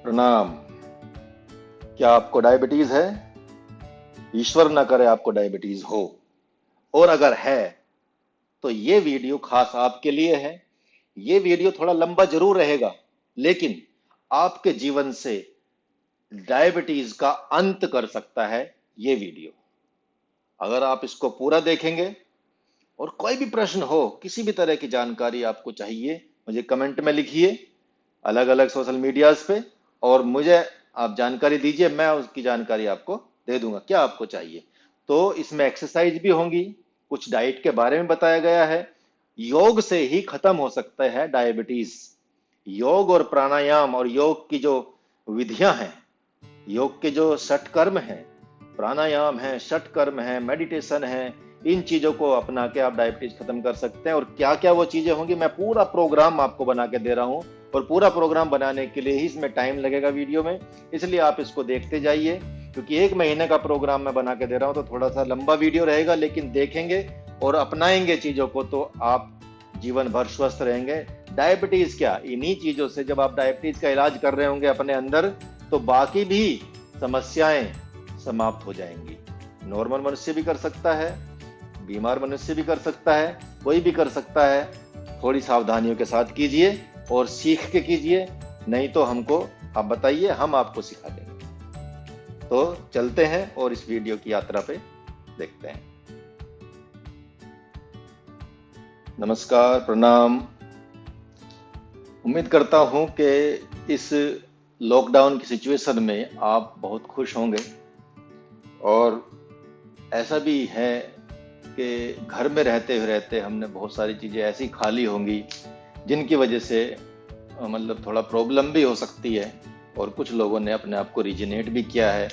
प्रणाम। क्या आपको डायबिटीज है? ईश्वर ना करे आपको डायबिटीज हो, और अगर है तो ये वीडियो खास आपके लिए है। ये वीडियो थोड़ा लंबा जरूर रहेगा, लेकिन आपके जीवन से डायबिटीज का अंत कर सकता है ये वीडियो। अगर आप इसको पूरा देखेंगे और कोई भी प्रश्न हो, किसी भी तरह की जानकारी आपको चाहिए, मुझे कमेंट में लिखिए अलग अलग सोशल मीडियाज पे, और मुझे आप जानकारी दीजिए, मैं उसकी जानकारी आपको दे दूंगा। क्या आपको चाहिए? तो इसमें एक्सरसाइज भी होंगी, कुछ डाइट के बारे में बताया गया है। योग से ही खत्म हो सकता है डायबिटीज। योग और प्राणायाम और योग की जो विधियां हैं, योग के जो षटकर्म हैं, प्राणायाम है, षटकर्म है, मेडिटेशन है, इन चीजों को अपना के आप डायबिटीज खत्म कर सकते हैं। और क्या क्या वो चीजें होंगी, मैं पूरा प्रोग्राम आपको बना के दे रहा हूं, और पूरा प्रोग्राम बनाने के लिए ही इसमें टाइम लगेगा वीडियो में, इसलिए आप इसको देखते जाइए। क्योंकि 1 महीने का प्रोग्राम मैं बना के दे रहा हूं, तो थोड़ा सा लंबा वीडियो रहेगा, लेकिन देखेंगे और अपनाएंगे चीजों को तो आप जीवन भर स्वस्थ रहेंगे। डायबिटीज क्या, इन्हीं चीजों से जब आप डायबिटीज का इलाज कर रहे होंगे अपने अंदर, तो बाकी भी समस्याएं समाप्त हो जाएंगी। नॉर्मल मनुष्य भी कर सकता है, बीमार मनुष्य भी कर सकता है, कोई भी कर सकता है। थोड़ी सावधानियों के साथ कीजिए और सीख के कीजिए, नहीं तो हमको आप बताइए, हम आपको सिखा देंगे। तो चलते हैं और इस वीडियो की यात्रा पे देखते हैं। नमस्कार, प्रणाम। उम्मीद करता हूं कि इस लॉकडाउन की सिचुएशन में आप बहुत खुश होंगे, और ऐसा भी है कि घर में रहते हमने बहुत सारी चीज़ें ऐसी खा ली होंगी जिनकी वजह से मतलब थोड़ा प्रॉब्लम भी हो सकती है। और कुछ लोगों ने अपने आप को रिजनेट भी किया है,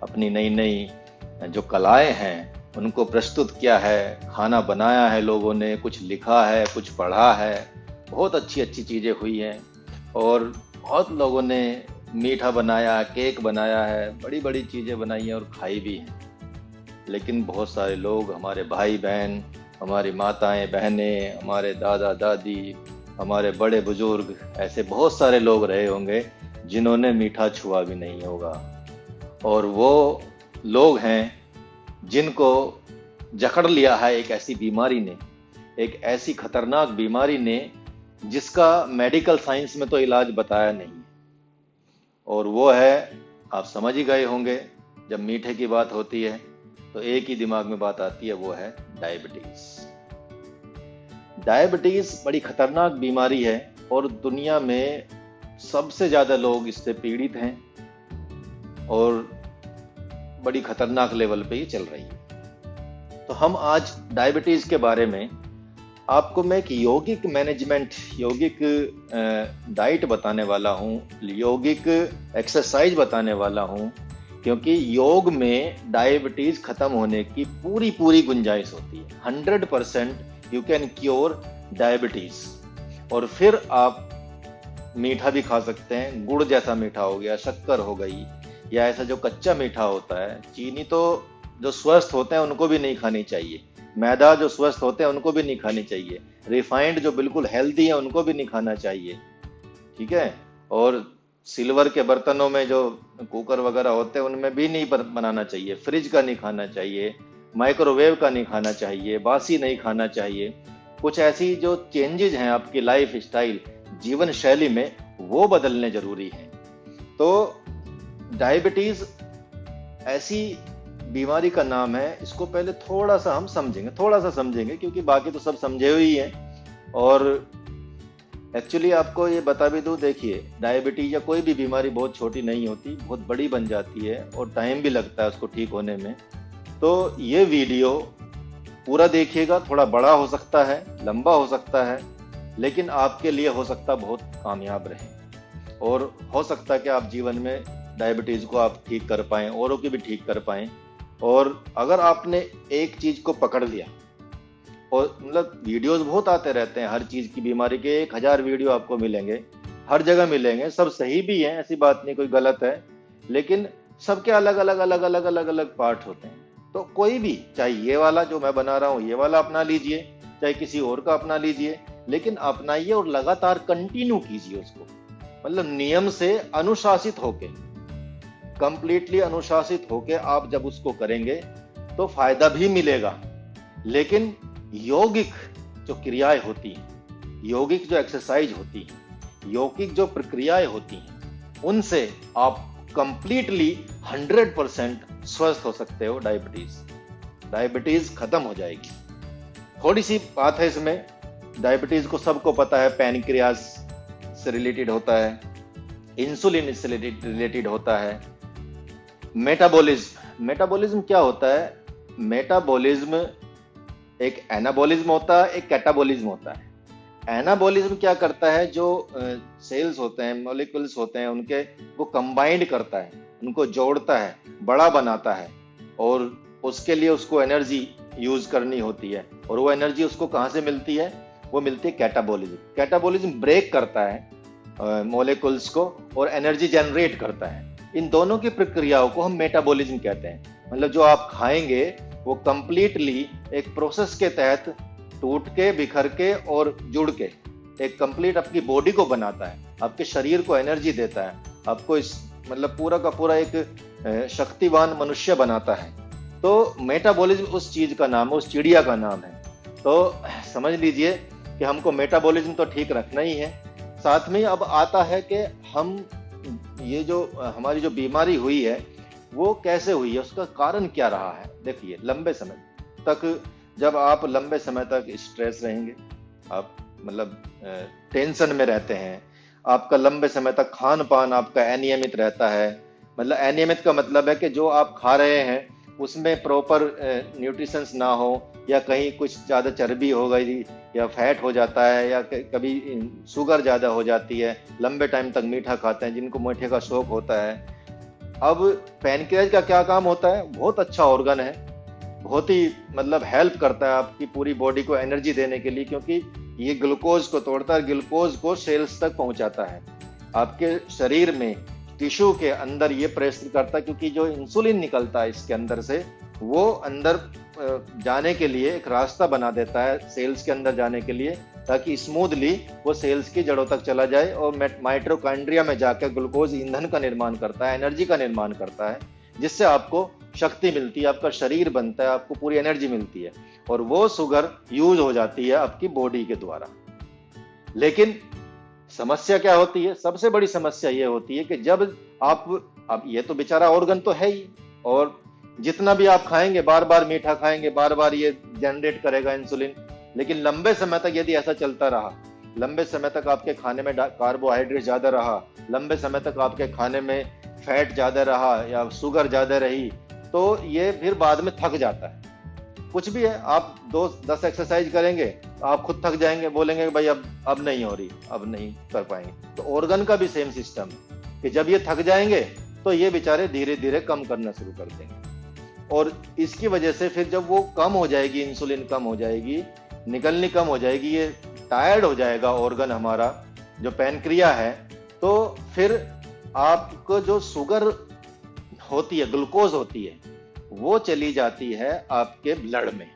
अपनी नई नई जो कलाएं हैं उनको प्रस्तुत किया है, खाना बनाया है लोगों ने, कुछ लिखा है, कुछ पढ़ा है, बहुत अच्छी अच्छी चीज़ें हुई हैं। और बहुत लोगों ने मीठा बनाया, केक बनाया है, बड़ी बड़ी चीज़ें बनाई हैं और खाई भी हैं। लेकिन बहुत सारे लोग, हमारे भाई बहन, हमारी माताएं बहनें, हमारे दादा दादी, हमारे बड़े बुजुर्ग, ऐसे बहुत सारे लोग रहे होंगे जिन्होंने मीठा छुआ भी नहीं होगा। और वो लोग हैं जिनको जकड़ लिया है एक ऐसी बीमारी ने, एक ऐसी खतरनाक बीमारी ने जिसका मेडिकल साइंस में तो इलाज बताया नहीं। और वो है, आप समझ ही गए होंगे, जब मीठे की बात होती है तो एक ही दिमाग में बात आती है, वो है डायबिटीज। डायबिटीज बड़ी खतरनाक बीमारी है और दुनिया में सबसे ज्यादा लोग इससे पीड़ित हैं, और बड़ी खतरनाक लेवल पे ये चल रही है। तो हम आज डायबिटीज के बारे में आपको मैं एक यौगिक मैनेजमेंट, यौगिक डाइट बताने वाला हूँ, यौगिक एक्सरसाइज बताने वाला हूँ, क्योंकि योग में डायबिटीज खत्म होने की पूरी पूरी गुंजाइश होती है। 100% यू कैन क्योर डायबिटीज। और फिर आप मीठा भी खा सकते हैं, गुड़ जैसा मीठा हो गया, शक्कर हो गई, या ऐसा जो कच्चा मीठा होता है। चीनी तो जो स्वस्थ होते हैं उनको भी नहीं खानी चाहिए, मैदा जो स्वस्थ होते हैं उनको भी नहीं खानी चाहिए, रिफाइंड जो बिल्कुल हेल्दी है उनको भी नहीं खाना चाहिए, ठीक है। और सिल्वर के बर्तनों में जो कुकर वगैरह होते हैं उनमें भी नहीं बनाना चाहिए, फ्रिज का नहीं खाना चाहिए, माइक्रोवेव का नहीं खाना चाहिए, बासी नहीं खाना चाहिए। कुछ ऐसी जो चेंजेस हैं आपकी लाइफ स्टाइल, जीवन शैली में, वो बदलने जरूरी हैं। तो डायबिटीज ऐसी बीमारी का नाम है, इसको पहले थोड़ा सा हम समझेंगे, क्योंकि बाकी तो सब समझे हुए ही हैं। और एक्चुअली आपको ये बता भी दूं, देखिए, डायबिटीज या कोई भी बीमारी बहुत छोटी नहीं होती, बहुत बड़ी बन जाती है और टाइम भी लगता है उसको ठीक होने में। तो ये वीडियो पूरा देखिएगा, थोड़ा बड़ा हो सकता है, लंबा हो सकता है, लेकिन आपके लिए हो सकता है बहुत कामयाब रहे, और हो सकता है कि आप जीवन में डायबिटीज को आप ठीक कर पाएं, औरों की भी ठीक कर पाएं। और अगर आपने एक चीज को पकड़ लिया, और मतलब वीडियोस बहुत आते रहते हैं हर चीज की, बीमारी के 1000 वीडियो आपको मिलेंगे, हर जगह मिलेंगे, सब सही भी हैं, ऐसी बात नहीं कोई गलत है, लेकिन सबके अलग अलग पार्ट होते हैं। तो कोई भी, चाहे ये वाला जो मैं बना रहा हूँ ये वाला अपना लीजिए, चाहे किसी और का अपना लीजिए, लेकिन अपनाइए और लगातार कंटिन्यू कीजिए उसको। मतलब नियम से अनुशासित होके, कंप्लीटली अनुशासित होके आप जब उसको करेंगे तो फायदा भी मिलेगा। लेकिन यौगिक जो क्रियाएं होती हैं, यौगिक जो एक्सरसाइज होती है, यौगिक जो प्रक्रियाएं होती हैं, उनसे आप कंप्लीटली 100% स्वस्थ हो सकते हो। डायबिटीज खत्म हो जाएगी। थोड़ी सी बात है इसमें, डायबिटीज को सबको पता है पैनक्रियाज से रिलेटेड होता है, इंसुलिन से रिलेटेड होता है। मेटाबॉलिज्म क्या होता है? मेटाबॉलिज्म एक एनाबॉलिज्म होता है, एक कैटाबॉलिज्म होता है। एनाबॉलिज्म क्या करता है? जो सेल्स होते हैं, मॉलिक्यूल्स होते हैं, उनके वो कंबाइंड करता है, उनको जोड़ता है, बड़ा बनाता है, और उसके लिए उसको एनर्जी यूज करनी होती है। और वो एनर्जी उसको कहाँ से मिलती है? वो मिलती है कैटाबॉलिज्म। कैटाबॉलिज्म ब्रेक करता है मॉलिक्यूल्स को और एनर्जी जनरेट करता है। इन दोनों की प्रक्रियाओं को हम मेटाबॉलिज्म कहते हैं। मतलब जो आप खाएंगे वो कंप्लीटली एक प्रोसेस के तहत टूट के, बिखर के और जुड़ के एक कंप्लीट आपकी बॉडी को बनाता है, आपके शरीर को एनर्जी देता है, आपको इस मतलब पूरा का पूरा एक शक्तिवान मनुष्य बनाता है। तो मेटाबॉलिज्म उस चीज का नाम है, उस चिड़िया का नाम है। तो समझ लीजिए कि हमको मेटाबॉलिज्म तो ठीक रखना ही है। साथ में अब आता है कि हम ये जो हमारी जो बीमारी हुई है वो कैसे हुई है, उसका कारण क्या रहा है। देखिए, लंबे समय तक, जब आप लंबे समय तक स्ट्रेस रहेंगे, आप मतलब टेंशन में रहते हैं, आपका लंबे समय तक खान पान आपका अनियमित रहता है। मतलब अनियमित का मतलब है कि जो आप खा रहे हैं उसमें प्रॉपर न्यूट्रिशंस ना हो, या कहीं कुछ ज़्यादा चर्बी हो गई, या फैट हो जाता है, या कभी शुगर ज़्यादा हो जाती है, लंबे टाइम तक मीठा खाते हैं, जिनको मीठे का शौक होता है। अब पैनक्रियाज का क्या काम होता है? बहुत अच्छा ऑर्गन है, बहुत ही मतलब हेल्प करता है आपकी पूरी बॉडी को एनर्जी देने के लिए, क्योंकि ये ग्लूकोज को तोड़ता है, ग्लूकोज को सेल्स तक पहुंचाता है। आपके शरीर में टिश्यू के अंदर ये प्रेस करता है, क्योंकि जो इंसुलिन निकलता है इसके अंदर से, वो अंदर जाने के लिए एक रास्ता बना देता है सेल्स के अंदर जाने के लिए, ताकि स्मूथली वो सेल्स की जड़ों तक चला जाए और माइटोकॉन्ड्रिया में जाकर ग्लूकोज ईंधन का निर्माण करता है, एनर्जी का निर्माण करता है, जिससे आपको शक्ति मिलती है, आपका शरीर बनता है, आपको पूरी एनर्जी मिलती है, और वो शुगर यूज हो जाती है आपकी बॉडी के द्वारा। लेकिन समस्या क्या होती है? सबसे बड़ी समस्या ये होती है कि जब अब ये तो बेचारा ऑर्गन तो है ही, और जितना भी आप खाएंगे, बार बार मीठा खाएंगे, बार बार ये जनरेट करेगा इंसुलिन। लेकिन लंबे समय तक यदि ऐसा चलता रहा, लंबे समय तक आपके खाने में कार्बोहाइड्रेट ज्यादा रहा, लंबे समय तक आपके खाने में फैट ज्यादा रहा या शुगर ज्यादा रही, तो ये फिर बाद में थक जाता है। कुछ भी है, आप 2-10 एक्सरसाइज करेंगे तो आप खुद थक जाएंगे, बोलेंगे भाई अब नहीं हो रही, अब नहीं कर पाएंगे। तो ऑर्गन का भी सेम सिस्टम है कि जब ये थक जाएंगे तो ये बेचारे धीरे धीरे कम करना शुरू कर देंगे, और इसकी वजह से फिर जब वो कम हो जाएगी, इंसुलिन कम हो जाएगी, निकलनी कम हो जाएगी, ये टायर्ड हो जाएगा ऑर्गन हमारा जो पैनक्रिया है, तो फिर आपको जो शुगर होती है, ग्लूकोज होती है, वो चली जाती है आपके ब्लड में,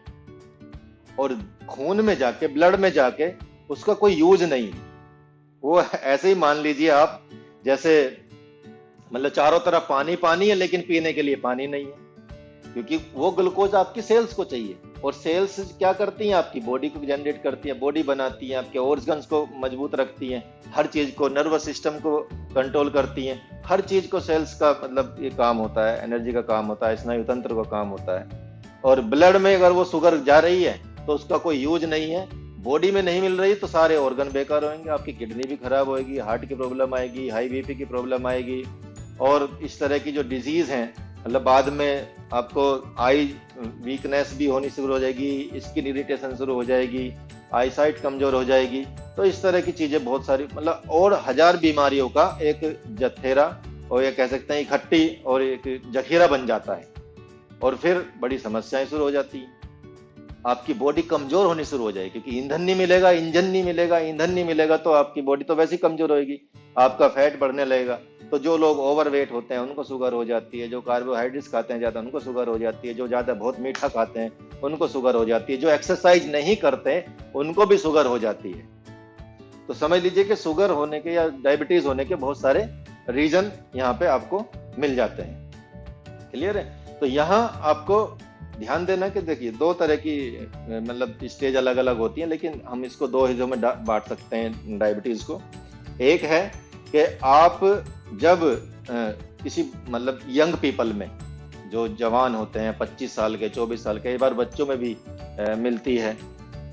और खून में जाके, ब्लड में जाके उसका कोई यूज नहीं। वो ऐसे ही मान लीजिए आप, जैसे मतलब चारों तरफ पानी पानी है, लेकिन पीने के लिए पानी नहीं है, क्योंकि वो ग्लूकोज आपकी सेल्स को चाहिए। और सेल्स क्या करती हैं? आपकी बॉडी को जनरेट करती है, बॉडी बनाती है, आपके ऑर्गन्स को मजबूत रखती हैं, हर चीज को, नर्वस सिस्टम को कंट्रोल करती हैं, हर चीज को सेल्स का मतलब ये काम होता है, एनर्जी का काम होता है, स्नायु तंत्र का काम होता है। और ब्लड में अगर वो शुगर जा रही है तो उसका कोई यूज नहीं है, बॉडी में नहीं मिल रही, तो सारे ऑर्गन बेकार होंगे, आपकी किडनी भी खराब होगी, हार्ट की प्रॉब्लम आएगी, हाई बीपी की प्रॉब्लम आएगी, और इस तरह की जो डिजीज हैं, मतलब बाद में आपको आई वीकनेस भी होनी शुरू हो जाएगी, स्किन इरिटेशन शुरू हो जाएगी, आई साइट कमजोर हो जाएगी। तो इस तरह की चीजें बहुत सारी, मतलब और 1000 बीमारियों का एक जथेरा, और ये कह सकते हैं इकट्ठी और एक जखीरा बन जाता है, और फिर बड़ी समस्याएं शुरू हो जाती हैं। आपकी बॉडी कमजोर होनी शुरू हो जाएगी, क्योंकि ईंधन नहीं मिलेगा, इंजन नहीं मिलेगा, ईंधन नहीं मिलेगा तो आपकी बॉडी तो वैसे ही कमजोर होगी, आपका फैट बढ़ने लगेगा। तो जो लोग ओवरवेट होते हैं उनको शुगर हो जाती है, जो कार्बोहाइड्रेट्स खाते हैं ज्यादा उनको शुगर हो जाती है, जो ज्यादा बहुत मीठा खाते हैं उनको शुगर हो जाती है, जो एक्सरसाइज नहीं करते उनको भी शुगर हो जाती है। तो समझ लीजिए कि शुगर होने के या डायबिटीज होने के बहुत सारे रीजन यहाँ पे आपको मिल जाते हैं। क्लियर है? तो यहाँ आपको ध्यान देना कि देखिए दो तरह की मतलब स्टेज अलग अलग होती हैं, लेकिन हम इसको दो हिस्सों में बांट सकते हैं डायबिटीज को। एक है कि आप जब किसी मतलब यंग पीपल में, जो जवान होते हैं 25 साल के 24 साल के, कई बार बच्चों में भी मिलती है,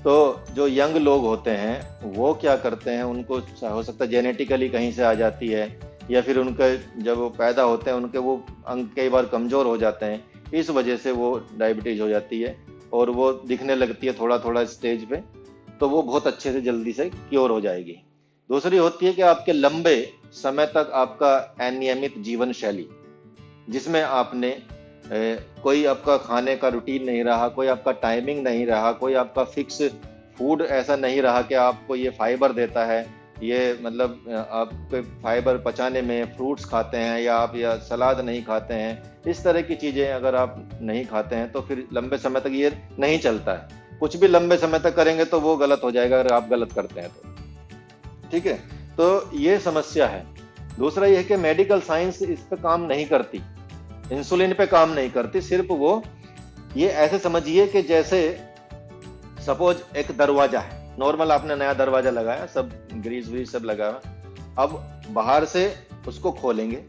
तो जो यंग लोग होते हैं वो क्या करते हैं, उनको हो सकता है जेनेटिकली कहीं से आ जाती है, या फिर उनके जब वो पैदा होते हैं उनके वो अंग कई बार कमजोर हो जाते हैं, इस वजह से वो डायबिटीज हो जाती है और वो दिखने लगती है थोड़ा थोड़ा स्टेज पे, तो वो बहुत अच्छे से जल्दी से क्योर हो जाएगी। दूसरी होती है कि आपके लंबे समय तक आपका अनियमित जीवन शैली, जिसमें आपने कोई आपका खाने का रूटीन नहीं रहा, कोई आपका टाइमिंग नहीं रहा, कोई आपका फिक्स फूड ऐसा नहीं रहा कि आपको ये फाइबर देता है, ये मतलब आपके फाइबर पचाने में फ्रूट्स खाते हैं या आप या सलाद नहीं खाते हैं, इस तरह की चीज़ें अगर आप नहीं खाते हैं तो फिर लंबे समय तक ये नहीं चलता है। कुछ भी लंबे समय तक करेंगे तो वो गलत हो जाएगा अगर आप गलत करते हैं तो। ठीक है, तो ये समस्या है। दूसरा ये है कि मेडिकल साइंस इस पे काम नहीं करती, इंसुलिन पे काम नहीं करती। सिर्फ वो ये ऐसे समझिए कि जैसे सपोज एक दरवाजा है, नॉर्मल आपने नया दरवाजा लगाया, सब ग्रीस व्रीस सब लगाया, अब बाहर से उसको खोलेंगे,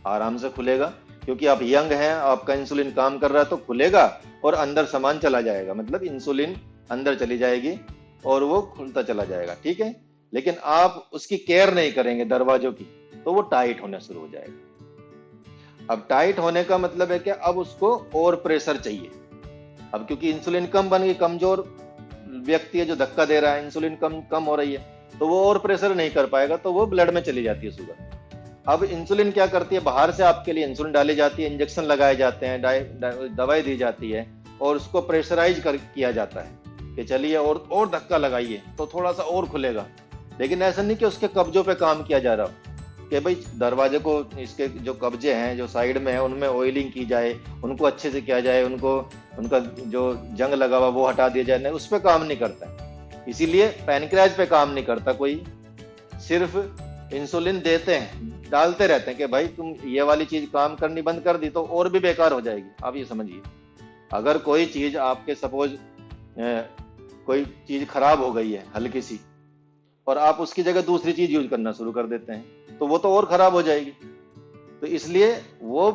आराम से खुलेगा क्योंकि आप यंग हैं, आपका इंसुलिन काम कर रहा है तो खुलेगा और अंदर सामान चला जाएगा, मतलब इंसुलिन अंदर चली जाएगी और वो खुलता चला जाएगा। ठीक है, लेकिन आप उसकी केयर नहीं करेंगे दरवाजों की, तो वो टाइट होना शुरू हो जाएगा। अब टाइट होने का मतलब है कि अब उसको और प्रेशर चाहिए। अब क्योंकि इंसुलिन कम बन गई, कमजोर व्यक्ति है जो धक्का दे रहा है, इंसुलिन कम हो रही है, तो वो और प्रेशर नहीं कर पाएगा, तो वो ब्लड में चली जाती है शुगर। अब इंसुलिन क्या करती है, बाहर से आपके लिए इंसुलिन डाली जाती है, इंजेक्शन लगाए जाते हैं, दवाई दी जाती है और उसको प्रेशराइज किया जाता है कि चलिए और धक्का लगाइए तो थोड़ा सा और खुलेगा। लेकिन ऐसा नहीं कि उसके कब्जों पे काम किया जा रहा हो कि भाई दरवाजे को, इसके जो कब्जे हैं जो साइड में है उनमें ऑयलिंग की जाए, उनको अच्छे से किया जाए, उनका जो जंग लगा हुआ वो हटा दिया जाए, नहीं, उस पर काम नहीं करता। इसीलिए पैनक्रियाज पे काम नहीं करता कोई, सिर्फ इंसुलिन देते हैं, डालते रहते हैं कि भाई तुम ये वाली चीज काम करनी बंद कर दी तो और भी बेकार हो जाएगी। आप ये समझिए, अगर कोई चीज आपके सपोज कोई चीज खराब हो गई है हल्की सी, और आप उसकी जगह दूसरी चीज यूज करना शुरू कर देते हैं तो वो तो और खराब हो जाएगी। तो इसलिए वो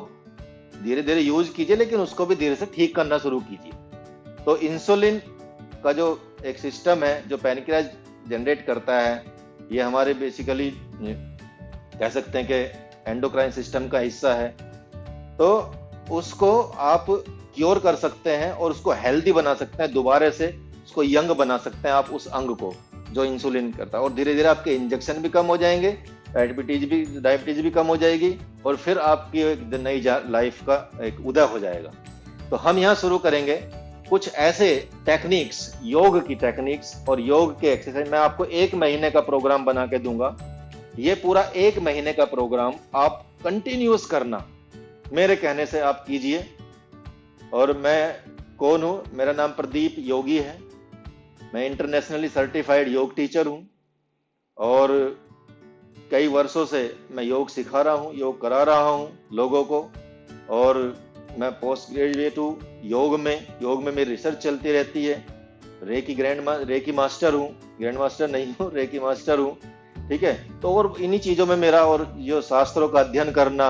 धीरे धीरे यूज कीजिए, लेकिन उसको भी धीरे से ठीक करना शुरू कीजिए। तो इंसुलिन का जो एक सिस्टम है जो पैनक्रियाज जनरेट करता है, ये हमारे बेसिकली कह सकते हैं कि एंडोक्राइन सिस्टम का हिस्सा है। तो उसको आप क्योर कर सकते हैं और उसको हेल्दी बना सकते हैं, दोबारा से उसको यंग बना सकते हैं आप उस अंग को जो इंसुलिन करता है, और धीरे धीरे आपके इंजेक्शन भी कम हो जाएंगे, डायबिटीज भी कम हो जाएगी, और फिर आपकी एक नई लाइफ का एक उदय हो जाएगा। तो हम यहाँ शुरू करेंगे कुछ ऐसे टेक्निक्स, योग की टेक्निक्स और योग के एक्सरसाइज। मैं आपको 1 महीने का प्रोग्राम बना के दूंगा। ये पूरा 1 महीने का प्रोग्राम आप कंटिन्यूस करना, मेरे कहने से आप कीजिए। और मैं कौन हूं, मेरा नाम प्रदीप योगी है, मैं इंटरनेशनली सर्टिफाइड योग टीचर हूं और कई वर्षों से मैं योग सिखा रहा हूं, योग करा रहा हूं लोगों को, और मैं पोस्ट ग्रेजुएट हूं योग में मेरी रिसर्च चलती रहती है। रेकी मास्टर हूं, ग्रैंड मास्टर नहीं हूं, रेकी मास्टर हूं। ठीक है, तो और इन्हीं चीजों में मेरा, और जो शास्त्रों का अध्ययन करना,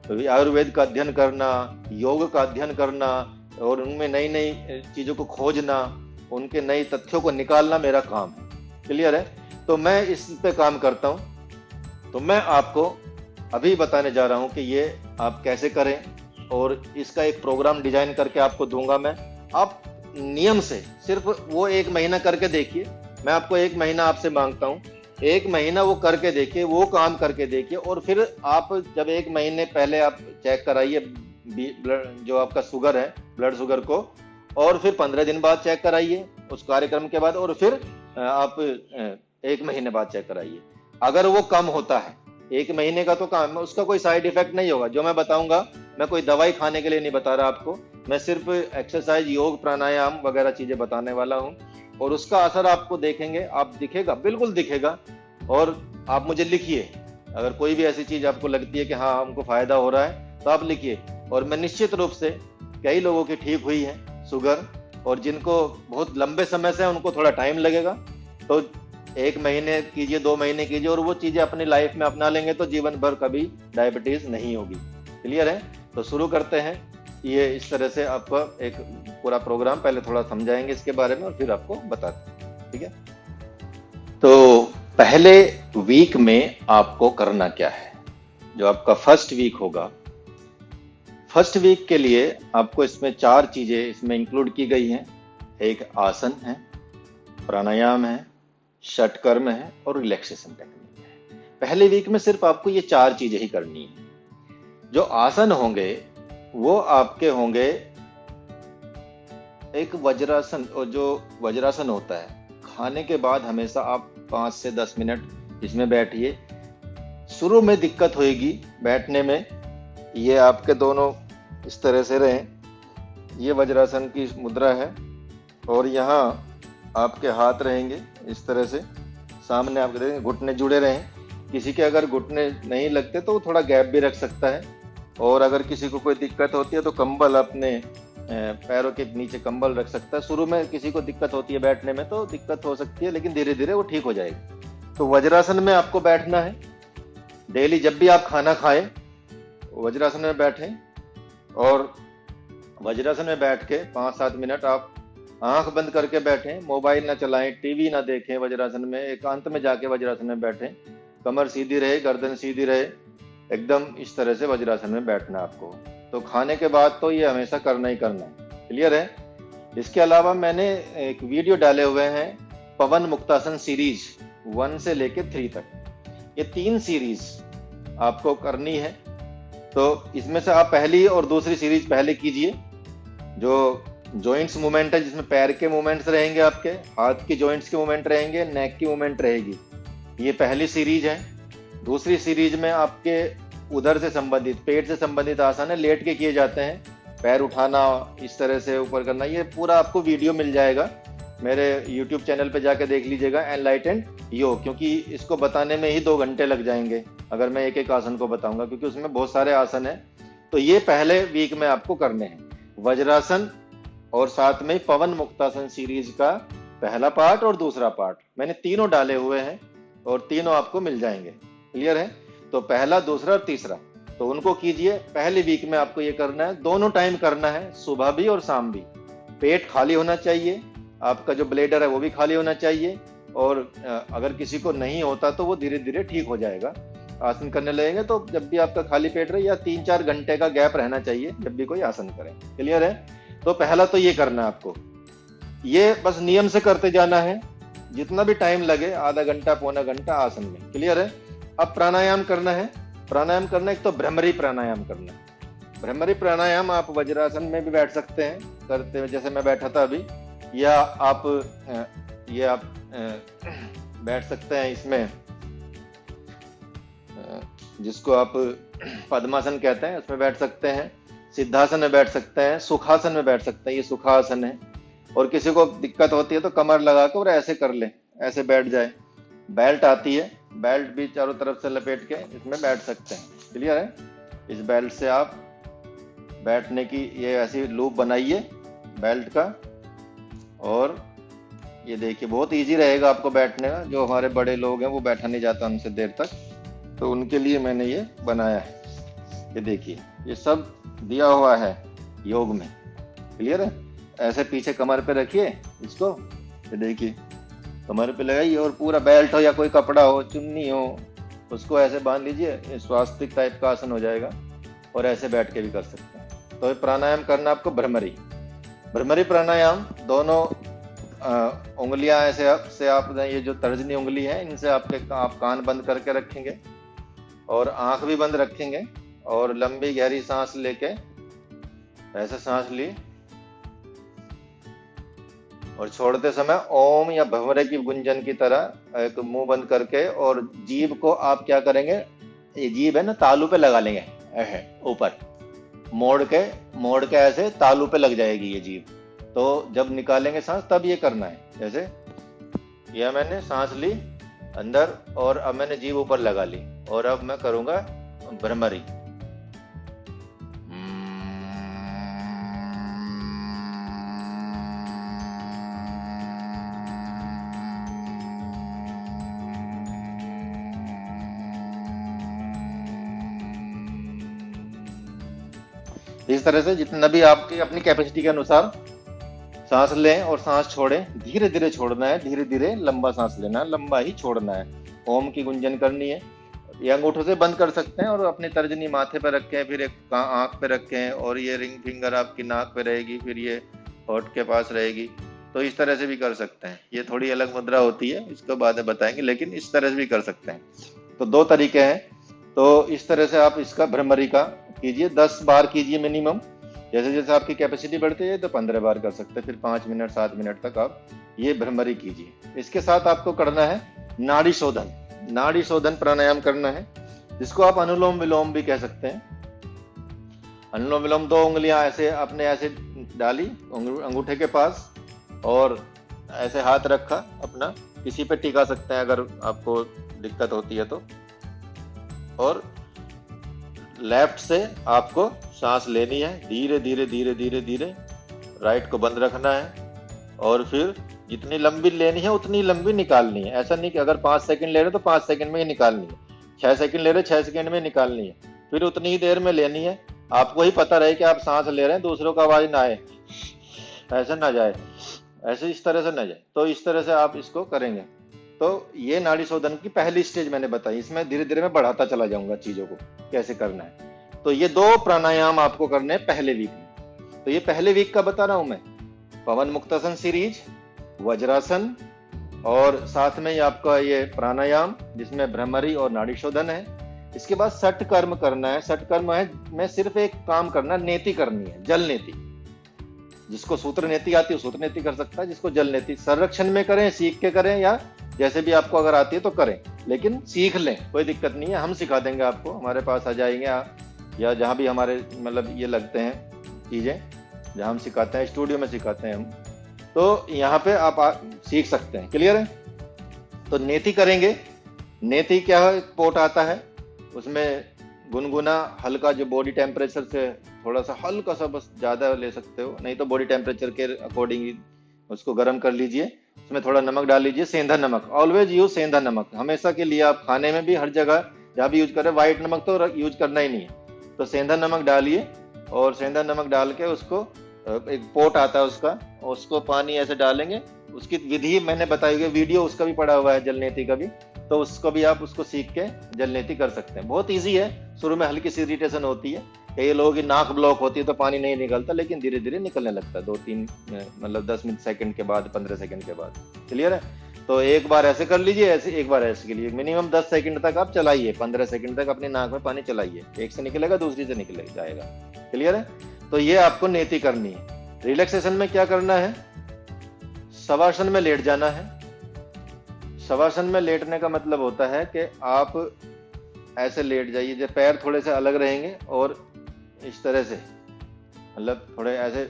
आयुर्वेद का अध्ययन करना, योग का अध्ययन करना और उनमें नई नई चीजों को खोजना, उनके नए तथ्यों को निकालना मेरा काम है। क्लियर है? तो मैं इस पे काम करता हूं। तो मैं आपको अभी बताने जा रहा हूं कि ये आप कैसे करें, और इसका एक प्रोग्राम डिजाइन करके आपको दूंगा मैं। आप नियम से सिर्फ वो 1 महीना करके देखिए। मैं आपको 1 महीना आपसे मांगता हूं, 1 महीना वो करके देखिए, वो काम करके देखिए, और फिर आप जब 1 महीने पहले आप चेक कराइए जो आपका शुगर है, ब्लड शुगर को, और फिर 15 दिन बाद चेक कराइए उस कार्यक्रम के बाद, और फिर आप 1 महीने बाद चेक कराइए। अगर वो कम होता है, 1 महीने का तो काम, उसका कोई साइड इफेक्ट नहीं होगा। जो मैं बताऊंगा, मैं कोई दवाई खाने के लिए नहीं बता रहा आपको, मैं सिर्फ एक्सरसाइज, योग, प्राणायाम वगैरह चीजें बताने वाला हूं, और उसका असर आपको देखेंगे, आप दिखेगा, बिल्कुल दिखेगा और आप मुझे लिखिए, अगर कोई भी ऐसी चीज आपको लगती है कि हाँ हमको फायदा हो रहा है तो आप लिखिए। और मैं निश्चित रूप से, कई लोगों की ठीक हुई है शुगर, और जिनको बहुत लंबे समय से है उनको थोड़ा टाइम लगेगा, तो 1 महीने कीजिए, 2 महीने कीजिए, और वो चीजें अपनी लाइफ में अपना लेंगे तो जीवन भर कभी डायबिटीज नहीं होगी। क्लियर है? तो शुरू करते हैं। ये इस तरह से आपका एक पूरा प्रोग्राम, पहले थोड़ा समझाएंगे इसके बारे में और फिर आपको बताते हैं। ठीक है? तो पहले वीक में आपको करना क्या है? जो आपका फर्स्ट वीक होगा, फर्स्ट वीक के लिए आपको इसमें 4 चीजें इसमें इंक्लूड की गई हैं। एक आसन है, प्राणायाम है, षटकर्म है और रिलैक्सेशन टेक्निक है। पहले वीक में सिर्फ आपको ये 4 चीजें ही करनी है। जो आसन होंगे वो आपके होंगे एक वज्रासन, और जो वज्रासन होता है, खाने के बाद हमेशा आप 5 से 10 मिनट इसमें बैठिए। शुरू में दिक्कत होगी बैठने में, ये आपके दोनों इस तरह से रहें, ये वज्रासन की मुद्रा है, और यहाँ आपके हाथ रहेंगे इस तरह से सामने, आपके रहेंगे, घुटने जुड़े रहें। किसी के अगर घुटने नहीं लगते तो थोड़ा गैप भी रख सकता है, और अगर किसी को कोई दिक्कत होती है तो कंबल अपने पैरों के नीचे कंबल रख सकता है। शुरू में किसी को दिक्कत होती है बैठने में तो दिक्कत हो सकती है, लेकिन धीरे धीरे वो ठीक हो जाएगी। तो वज्रासन में आपको बैठना है। डेली जब भी आप खाना खाएं वज्रासन में बैठें, और वज्रासन में बैठ के 5-7 मिनट आप आंख बंद करके बैठें, मोबाइल ना चलाएं, टीवी ना देखें। वज्रासन में एकांत में जाके वज्रासन में बैठें, कमर सीधी रहे, गर्दन सीधी रहे, एकदम इस तरह से वज्रासन में बैठना आपको। तो खाने के बाद तो ये हमेशा करना ही करना है। क्लियर है? इसके अलावा मैंने एक वीडियो डाले हुए हैं पवन मुक्तासन सीरीज 1 से लेके 3 तक। ये 3 सीरीज आपको करनी है। तो इसमें से आप पहली और दूसरी सीरीज पहले कीजिए। जो जॉइंट्स मूवमेंट है, जिसमें पैर के मूवमेंट्स रहेंगे, आपके हाथ की जॉइंट्स के मूवमेंट रहेंगे, नेक की मूवमेंट रहेगी, ये पहली सीरीज है। दूसरी सीरीज में आपके उधर से संबंधित, पेट से संबंधित आसन है, लेट के किए जाते हैं, पैर उठाना, इस तरह से ऊपर करना। ये पूरा आपको वीडियो मिल जाएगा मेरे YouTube चैनल पे जाके देख लीजिएगा, एनलाइटेंड योग, क्योंकि इसको बताने में ही 2 घंटे लग जाएंगे अगर मैं एक एक आसन को बताऊंगा, क्योंकि उसमें बहुत सारे आसन हैं। तो ये पहले वीक में आपको करने हैं, वज्रासन और साथ में पवन मुक्तासन सीरीज का पहला पार्ट और दूसरा पार्ट। मैंने तीनों डाले हुए हैं और तीनों आपको मिल जाएंगे। क्लियर है? तो पहला, दूसरा और तीसरा, तो उनको कीजिए। पहले वीक में आपको ये करना है, दोनों टाइम करना है, सुबह भी और शाम भी। पेट खाली होना चाहिए, आपका जो ब्लेडर है वो भी खाली होना चाहिए, और अगर किसी को नहीं होता तो वो धीरे धीरे ठीक हो जाएगा। आसन करने लगेंगे तो जब भी आपका खाली पेट रहे, या 3-4 घंटे का गैप रहना चाहिए जब भी कोई आसन करें। क्लियर है? तो पहला तो ये करना है आपको, ये बस नियम से करते जाना है, जितना भी टाइम लगे, आधा घंटा पौना घंटा आसन में। क्लियर है? अब प्राणायाम करना है। प्राणायाम करना, एक तो भ्रमरी प्राणायाम करना है। भ्रमरी प्राणायाम आप वज्रासन में भी बैठ सकते हैं करते हुए, जैसे मैं बैठा था अभी, या आप बैठ सकते हैं इसमें, जिसको आप पद्मासन कहते हैं, उसमें बैठ सकते हैं, सिद्धासन में बैठ सकते हैं, सुखासन में बैठ सकते हैं, ये सुखासन है। और किसी को दिक्कत होती है तो कमर लगा कर और ऐसे कर ले, ऐसे बैठ जाए। बेल्ट आती है, बेल्ट भी चारों तरफ से लपेट के इसमें बैठ सकते हैं। क्लियर है? इस बेल्ट से आप बैठने की ये ऐसी लूप बनाइए बेल्ट का, और ये देखिए बहुत इजी रहेगा आपको बैठने का। जो हमारे बड़े लोग हैं वो बैठा नहीं जाता उनसे देर तक, तो उनके लिए मैंने ये बनाया है। ये देखिए, ये सब दिया हुआ है योग में। क्लियर है? ऐसे पीछे कमर पे रखिए इसको, ये देखिए कमर पे लगाइए, और पूरा बेल्ट हो या कोई कपड़ा हो, चुन्नी हो, उसको ऐसे बांध लीजिए, स्वास्तिक टाइप का आसन हो जाएगा। और ऐसे बैठ के भी कर सकते हैं। तो प्राणायाम करना आपको भ्रमरी प्राणायाम। दोनों उंगलियां ऐसे आप ये जो तर्जनी उंगली है, इनसे आप कान बंद करके रखेंगे और आंख भी बंद रखेंगे, और लंबी गहरी सांस लेके ऐसे सांस ली, और छोड़ते समय ओम या भंवरे की गुंजन की तरह एक मुंह बंद करके, और जीभ को आप क्या करेंगे, ये जीभ है ना, तालू पे लगा लेंगे, ऊपर मोड़ के ऐसे तालू पे लग जाएगी ये जीभ। तो जब निकालेंगे सांस तब ये करना है। जैसे यह मैंने सांस ली, अंदर, और अब मैंने जीभ ऊपर लगा ली और अब मैं करूंगा भ्रमरी। इस तरह से जितना भी आपकी अपनी कैपेसिटी के अनुसार सांस लें और सांस छोड़ें, धीरे धीरे छोड़ना है, धीरे धीरे लंबा सांस लेना है, लंबा ही छोड़ना है। ओम की गुंजन करनी है। ये अंगूठों से बंद कर सकते हैं और अपनी तर्जनी माथे पर रखें, फिर एक आंख पे रखें और ये रिंग फिंगर आपकी नाक पे रहेगी, फिर ये होठ के पास रहेगी। तो इस तरह से भी कर सकते हैं। ये थोड़ी अलग मुद्रा होती है, इसको बाद में बताएंगे, लेकिन इस तरह से भी कर सकते हैं। तो 2 तरीके हैं। तो इस तरह से आप इसका भ्रमरी का कीजिए, 10 बार कीजिए मिनिमम। जैसे जैसे आपकी कैपेसिटी बढ़ती है तो 15 बार कर सकते हैं, फिर 5 मिनट 7 मिनट तक आप ये भ्रमरी कीजिए। इसके साथ आपको करना है नाड़ी शोधन। नाड़ी शोधन प्राणायाम करना है, जिसको आप अनुलोम विलोम भी कह सकते हैं। अनुलोम विलोम 2 उंगलियां ऐसे आपने ऐसे डाली अंगूठे के पास और ऐसे हाथ रखा अपना, किसी पे टिका सकते हैं अगर आपको दिक्कत होती है तो। और लेफ्ट से आपको सांस लेनी है, धीरे धीरे धीरे धीरे धीरे। राइट को बंद रखना है और फिर जितनी लंबी लेनी है उतनी लंबी निकालनी है। ऐसा नहीं कि अगर 5 सेकंड ले रहे तो 5 सेकंड में ही निकालनी है, 6 सेकंड ले रहे 6 सेकंड में निकालनी है, फिर उतनी ही देर में लेनी है। आपको ही पता रहे कि आप सांस ले रहे हैं, दूसरों का आवाज ना आए, ऐसे ना जाए, ऐसे इस तरह से ना जाए। तो इस तरह से आप इसको करेंगे। तो ये नाड़ी शोधन की पहली स्टेज मैंने बताई। इसमें धीरे धीरे मैं बढ़ाता चला जाऊंगा चीजों को, कैसे करना है। तो ये 2 प्राणायाम आपको करने हैं पहले वीक में। तो ये पहले वीक का बता रहा हूं मैं। पवन मुक्तासन सीरीज, वज्रासन और साथ में ही आपका ये प्राणायाम जिसमें भ्रमरी और नाड़ी शोधन है। इसके बाद सठ कर्म करना है। सठ कर्म है में सिर्फ एक काम करना, नेति करनी है, जल नेति। जिसको सूत्र नेति आती है सूत्र नेति कर सकता है, जिसको जल नेति संरक्षण में करें, सीख के करें, या जैसे भी आपको अगर आती है तो करें, लेकिन सीख लें, कोई दिक्कत नहीं है। हम सिखा देंगे आपको, हमारे पास आ जाएंगे आप, या जहाँ भी हमारे मतलब ये लगते हैं चीजें, जहाँ हम सिखाते हैं, स्टूडियो में सिखाते हैं हम, तो यहाँ पे आप सीख सकते हैं। क्लियर है? तो नेति करेंगे। नेति क्या है? पोट आता है, उसमें गुनगुना हल्का, जो बॉडी टेम्परेचर से थोड़ा सा हल्का सा, बस ज्यादा ले सकते हो, नहीं तो बॉडी टेम्परेचर के अकॉर्डिंग ही उसको गर्म कर लीजिए। उसमें थोड़ा नमक डाल लीजिए, सेंधा नमक। ऑलवेज यूज सेंधा नमक, हमेशा के लिए। आप खाने में भी हर जगह जहाँ भी यूज करें, व्हाइट नमक तो यूज करना ही नहीं है। तो सेंधा नमक डालिए और सेंधा नमक डाल के उसको, एक पोट आता है उसको पानी ऐसे डालेंगे। उसकी विधि मैंने बताई हुई है, वीडियो उसका भी पड़ा हुआ है, जलनेति का भी, तो उसको भी आप उसको सीख के जलनेति कर सकते हैं। बहुत इजी है। शुरू में हल्की सी इरिटेशन होती है, कई लोगों की नाक ब्लॉक होती है तो पानी नहीं निकलता, लेकिन धीरे धीरे निकलने लगता है 2-3 मतलब 10 सेकंड के बाद, 15 सेकंड के बाद। क्लियर है? तो एक बार ऐसे कर लीजिए, ऐसे एक बार ऐसे के लिए मिनिमम 10 सेकंड तक आप चलाइए, 15 सेकंड तक अपनी नाक में पानी चलाइए। एक से निकलेगा, दूसरी से निकल जाएगा। क्लियर है? तो ये आपको नेति करनी है। रिलैक्सेशन में क्या करना है? शवासन में लेट जाना है। शवासन में लेटने का मतलब होता है कि आप ऐसे लेट जाइए, जब पैर थोड़े से अलग रहेंगे और इस तरह से, मतलब थोड़े ऐसे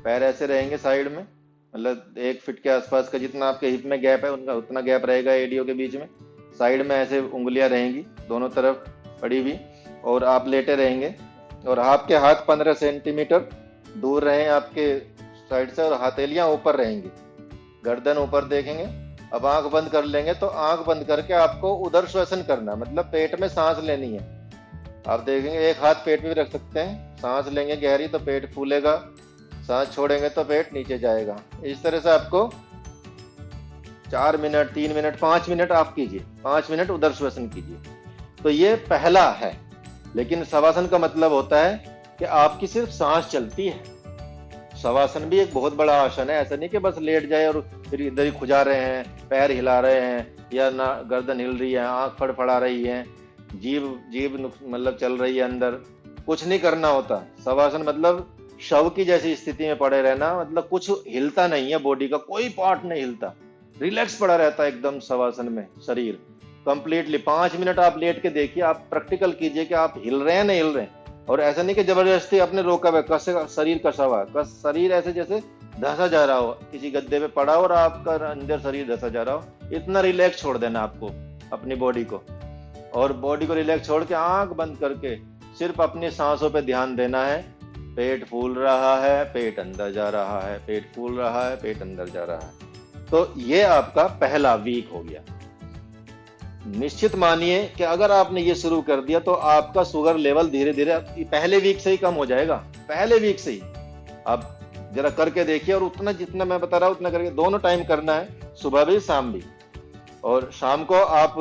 पैर ऐसे रहेंगे साइड में, मतलब 1 फीट के आसपास का जितना आपके हिप में गैप है उनका उतना गैप रहेगा एडियो के बीच में। साइड में ऐसे उंगलियां रहेंगी दोनों तरफ पड़ी हुई, और आप लेटे रहेंगे और आपके हाथ 15 सेंटीमीटर दूर रहें आपके साइड से, और हथेलियां ऊपर रहेंगी, गर्दन ऊपर देखेंगे। अब आंख बंद कर लेंगे, तो आंख बंद करके आपको उदर श्वसन करना, मतलब पेट में सांस लेनी है। आप देखेंगे एक हाथ पेट में भी रख सकते हैं, सांस लेंगे गहरी तो पेट फूलेगा, सांस छोड़ेंगे तो पेट नीचे जाएगा। इस तरह से आपको 4 मिनट, 3 मिनट, 5 मिनट आप कीजिए, 5 मिनट उदर श्वसन कीजिए। तो ये पहला है। लेकिन शवासन का मतलब होता है कि आपकी सिर्फ सांस चलती है। शवासन भी एक बहुत बड़ा आसन है। ऐसा नहीं कि बस लेट जाए और फिर इधर ही खुजा रहे हैं, पैर हिला रहे हैं, या ना गर्दन हिल रही है, आंख फड़फड़ा रही है, जीभ मतलब चल रही है अंदर, कुछ नहीं करना होता। शवासन मतलब शव की जैसी स्थिति में पड़े रहना, मतलब कुछ हिलता नहीं है, बॉडी का कोई पार्ट नहीं हिलता, रिलैक्स पड़ा रहता है एकदम शवासन में शरीर कंप्लीटली। 5 मिनट आप लेट के देखिए, आप प्रैक्टिकल कीजिए कि आप हिल रहे हैं नहीं हिल रहे हैं। और ऐसा नहीं कि जबरदस्ती अपने रोका हुआ, कैसे शरीर कसा हुआ, शरीर ऐसे जैसे धंसा जा रहा हो, किसी गद्दे पे पड़ा हो और आपका अंदर शरीर धंसा जा रहा हो, इतना रिलैक्स छोड़ देना आपको अपनी बॉडी को, और बॉडी को रिलैक्स छोड़ के आंख बंद करके सिर्फ अपनी सांसों पे ध्यान देना है। पेट फूल रहा है, पेट अंदर जा रहा है, पेट फूल रहा है, पेट अंदर जा रहा है। तो ये आपका पहला वीक हो गया। निश्चित मानिए कि अगर आपने ये शुरू कर दिया तो आपका शुगर लेवल धीरे धीरे पहले वीक से ही कम हो जाएगा। पहले वीक से ही आप जरा करके देखिए, और उतना जितना मैं बता रहा हूं उतना करके, दोनों टाइम करना है, सुबह भी शाम भी। और शाम को आप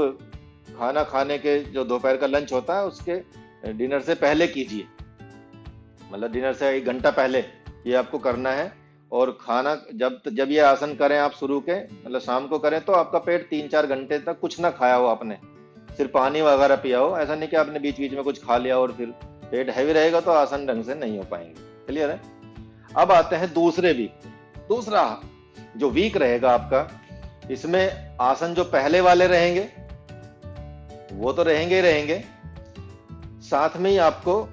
खाना खाने के जो दोपहर का लंच होता है उसके डिनर से पहले कीजिए, मतलब डिनर से 1 घंटा पहले ये आपको करना है। और खाना जब ये आसन करें आप शुरू के, मतलब शाम को करें, तो आपका पेट 3-4 घंटे तक कुछ ना खाया हो आपने, सिर्फ पानी वगैरह पिया हो। ऐसा नहीं कि आपने बीच बीच में कुछ खा लिया और फिर पेट हैवी रहेगा तो आसन ढंग से नहीं हो पाएंगे। क्लियर है? अब आते हैं दूसरे वीक। दूसरा जो वीक रहेगा आपका, इसमें आसन जो पहले वाले रहेंगे वो तो रहेंगे ही रहेंगे, साथ में ही आपको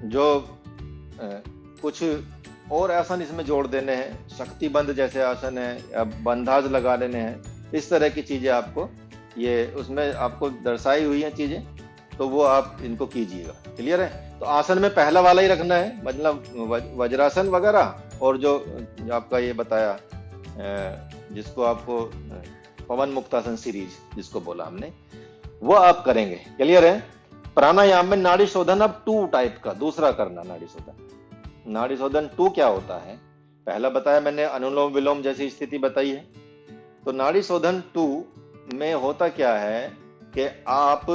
जो कुछ और आसन इसमें जोड़ देने हैं। शक्ति बंद जैसे आसन है, या बंधाज लगा लेने हैं, इस तरह की चीजें आपको ये उसमें आपको दर्शाई हुई हैं चीजें, तो वो आप इनको कीजिएगा। क्लियर है? तो आसन में पहला वाला ही रखना है, मतलब वज्रासन वगैरह, और जो आपका ये बताया जिसको आपको पवन मुक्तासन सीरीज जिसको बोला हमने, वो आप करेंगे। क्लियर है? प्राणायाम में नाड़ी शोधन अब 2 टाइप का दूसरा करना। नाड़ी शोधन 2 क्या होता है? पहला बताया मैंने, अनुलोम विलोम जैसी स्थिति बताई है। तो नाड़ी शोधन 2 में होता क्या है कि आप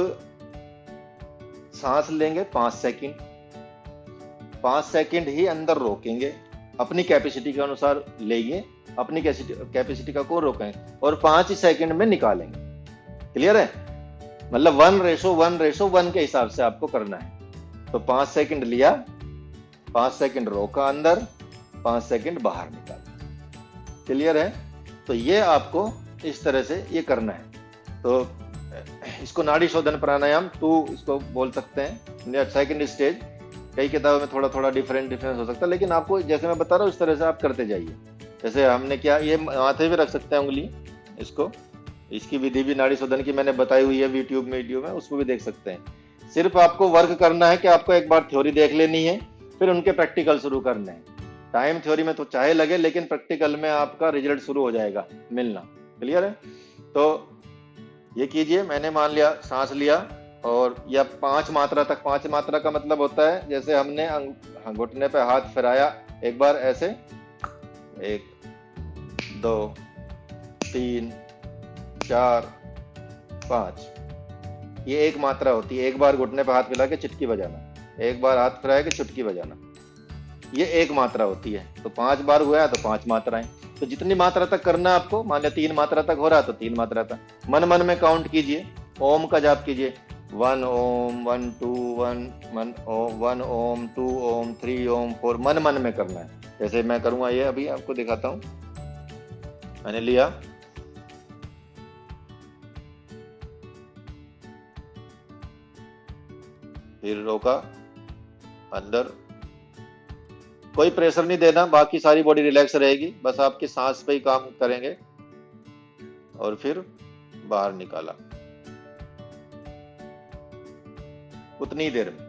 सांस लेंगे 5 सेकंड, 5 सेकंड ही अंदर रोकेंगे, अपनी कैपेसिटी के अनुसार लेंगे, अपनी कैपेसिटी का को रोकेंगे, और 5 सेकंड में निकालेंगे। क्लियर है? मतलब 1:1:1 के हिसाब से आपको करना है। तो 5 सेकंड लिया, 5 सेकंड रोका अंदर, 5 सेकंड बाहर निकाला। क्लियर है? तो ये आपको इस तरह से ये करना है। तो इसको नाड़ी शोधन प्राणायाम 2 इसको बोल सकते हैं, सेकंड स्टेज। कई किताबों में थोड़ा थोड़ा डिफरेंस हो सकता है, लेकिन आपको जैसे मैं बता रहा हूँ इस तरह से आप करते जाइए। जैसे हमने क्या, ये माथे भी रख सकते हैं उंगली, इसको, इसकी विधि भी नाड़ी शोधन की मैंने बताई हुई है यूट्यूब वीडियो में, उसको भी देख सकते हैं। सिर्फ आपको वर्क करना है कि आपको एक बार थ्योरी देख लेनी है, फिर उनके प्रैक्टिकल शुरू करने हैं। टाइम थ्योरी में तो चाहे लगे, लेकिन प्रैक्टिकल में आपका रिजल्ट शुरू हो जाएगा मिलना। क्लियर है? तो ये कीजिए। मैंने मान लिया सांस लिया, और या 5 मात्रा तक। 5 मात्रा का मतलब होता है जैसे हमने घुटने पे हाथ फिराया एक बार ऐसे, 1 2 3 4 5, ये 1 मात्रा होती है। एक बार घुटने पे हाथ फिरा के चिटकी बजाना, एक बार हाथ फिराया के चुटकी बजाना, ये 1 मात्रा होती है। तो 5 बार हुआ है तो 5 मात्राएं। तो जितनी मात्रा तक करना है आपको, मान लिया 3 मात्रा तक हो रहा है तो 3 मात्रा तक मन मन में काउंट कीजिए। ओम का जाप कीजिए, 1 ओम 1 2 1 ओम 2 ओम 3 ओम 4, मन मन में करना है। जैसे मैं करूंगा, ये अभी आपको दिखाता हूं। मैंने लिया, फिर रोका, अंदर, कोई प्रेशर नहीं देना, बाकी सारी बॉडी रिलैक्स रहेगी, बस आपकी सांस पे ही काम करेंगे। और फिर बाहर निकाला उतनी देर में,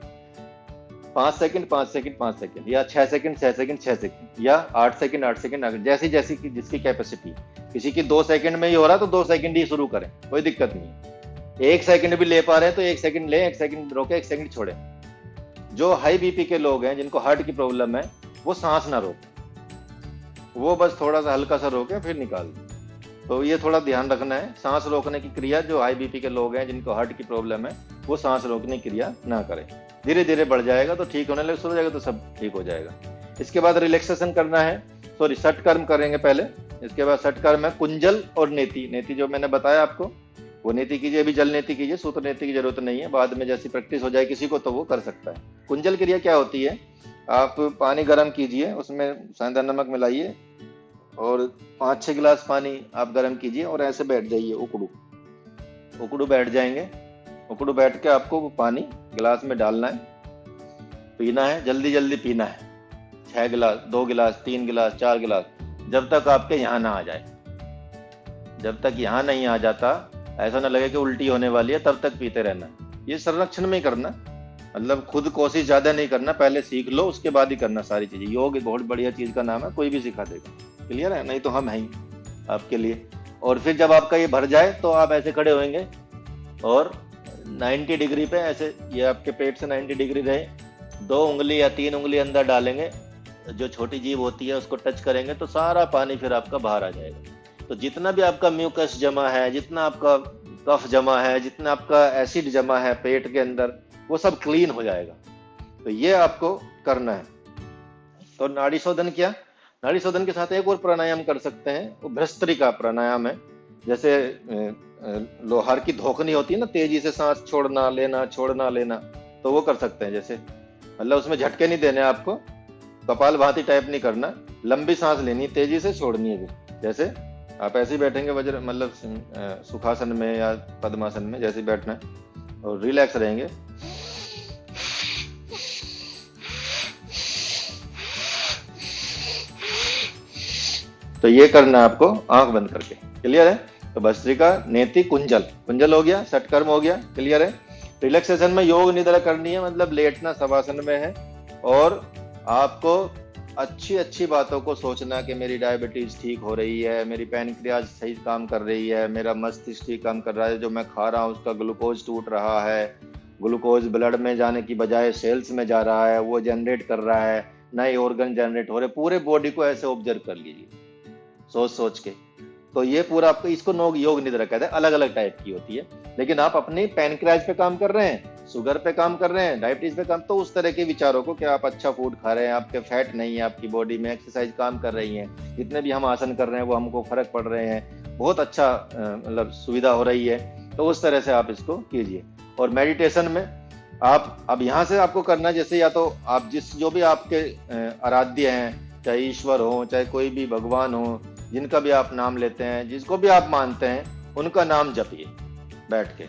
5 सेकंड 5 सेकंड 5 सेकंड, या 6 सेकंड 6 सेकंड 6 सेकंड, या 8 सेकंड 8 सेकंड, जैसी जैसी जिसकी कैपेसिटी। किसी की 2 सेकंड में ही हो रहा तो 2 सेकंड ही शुरू करें, कोई दिक्कत नहीं। 1 सेकंड भी ले पा रहे हैं तो 1 सेकंड ले, 1 सेकंड रोके, 1 सेकंड छोड़े। जो हाई बीपी के लोग हैं, जिनको हार्ट की प्रॉब्लम है, वो सांस ना रोके, वो बस थोड़ा सा हल्का सा रोके फिर निकाल दें। तो ये थोड़ा ध्यान रखना है। सांस रोकने की क्रिया, जो हाई बीपी के लोग हैं जिनको हार्ट की प्रॉब्लम है, वो सांस रोकने की क्रिया ना करें। धीरे धीरे बढ़ जाएगा तो ठीक होने लगे, शुरू हो जाएगा तो सब ठीक हो जाएगा। इसके बाद रिलैक्सेशन करना है, सॉरी षटकर्म करेंगे पहले। इसके बाद षटकर्म है कुंजल और नेति। नेति जो मैंने बताया आपको, वो नेति कीजिए। अभी जल नेति कीजिए, सूत्र नेति की जरूरत नहीं है, बाद में जैसी प्रैक्टिस हो जाए किसी को तो वो कर सकता है। कुंजल क्रिया क्या होती है? आप पानी गर्म कीजिए, उसमें सेंधा नमक मिलाइए, और 5-6 गिलास पानी आप गर्म कीजिए, और ऐसे बैठ जाइए, उकड़ू बैठ जाएंगे। उकड़ू बैठ के आपको वो पानी गिलास में डालना है, पीना है, जल्दी जल्दी पीना है। 6 गिलास, 2 गिलास, 3 गिलास, 4 गिलास, जब तक आपके यहाँ ना आ जाए। जब तक यहाँ नहीं आ जाता, ऐसा ना लगे कि उल्टी होने वाली है, तब तक पीते रहना। ये संरक्षण में ही करना, मतलब खुद कोशिश ज्यादा नहीं करना, पहले सीख लो उसके बाद ही करना सारी चीजें। योग बहुत बढ़िया चीज का नाम है, कोई भी सिखा देगा। क्लियर है? नहीं तो हम हैं ही आपके लिए। और फिर जब आपका ये भर जाए तो आप ऐसे खड़े होंगे और 90 डिग्री पे ऐसे, ये आपके पेट से 90 डिग्री रहे, 2 उंगली या 3 उंगली अंदर डालेंगे, जो छोटी जीभ होती है उसको टच करेंगे तो सारा पानी फिर आपका बाहर आ जाएगा। तो जितना भी आपका म्यूकस जमा है, जितना आपका कफ जमा है, जितना आपका एसिड जमा है पेट के अंदर, वो सब क्लीन हो जाएगा। तो ये आपको करना है। तो नाड़ी शोधन किया, नाड़ी शोधन के साथ एक और प्राणायाम कर सकते हैं, वो भ्रस्त्रिका प्राणायाम है। जैसे लोहार की धोखनी होती है ना, तेजी से सांस छोड़ना लेना छोड़ना लेना, तो वो कर सकते हैं। जैसे मतलब उसमें झटके नहीं देने आपको, कपाल भाती टाइप नहीं करना, लंबी सांस लेनी, तेजी से छोड़नी है। जैसे आप ऐसे ही बैठेंगे वज्र, मतलब सुखासन में या पद्मासन में जैसे बैठना है, और रिलैक्स रहेंगे। तो ये करना है आपको आंख बंद करके। क्लियर है? तो भस्त्रिका, नेति, कुंजल, कुंजल हो गया, षटकर्म हो गया। क्लियर है? रिलैक्सेशन में योग निद्रा करनी है, मतलब लेटना शवासन में है, और आपको अच्छी अच्छी बातों को सोचना कि मेरी डायबिटीज ठीक हो रही है, मेरी पैनक्रियाज सही काम कर रही है, मेरा मस्तिष्क ठीक काम कर रहा है, जो मैं खा रहा हूँ उसका ग्लूकोज टूट रहा है, ग्लूकोज ब्लड में जाने की बजाय सेल्स में जा रहा है, वो जनरेट कर रहा है, नए ऑर्गन जनरेट हो रहे। पूरे बॉडी को ऐसे ऑब्जर्व कर लीजिए सोच सोच के। तो ये पूरा आपको, इसको योग निद्रा कहते हैं। अलग अलग टाइप की होती है, लेकिन आप अपने पैनक्रियाज पे काम कर रहे हैं, शुगर पे काम कर रहे हैं, डायबिटीज पे काम, तो उस तरह के विचारों को कि आप अच्छा फूड खा रहे हैं, आपके फैट नहीं है आपकी बॉडी में, एक्सरसाइज काम कर रही है, जितने भी हम आसन कर रहे हैं वो हमको फर्क पड़ रहे हैं, बहुत अच्छा मतलब सुविधा हो रही है, तो उस तरह से आप इसको कीजिए। और मेडिटेशन में आप अब यहाँ से आपको करना, जैसे या तो आप जो भी आपके आराध्य हैं, चाहे ईश्वर हो, चाहे कोई भी भगवान हो, जिनका भी आप नाम लेते हैं, जिसको भी आप मानते हैं, उनका नाम जपिए बैठ के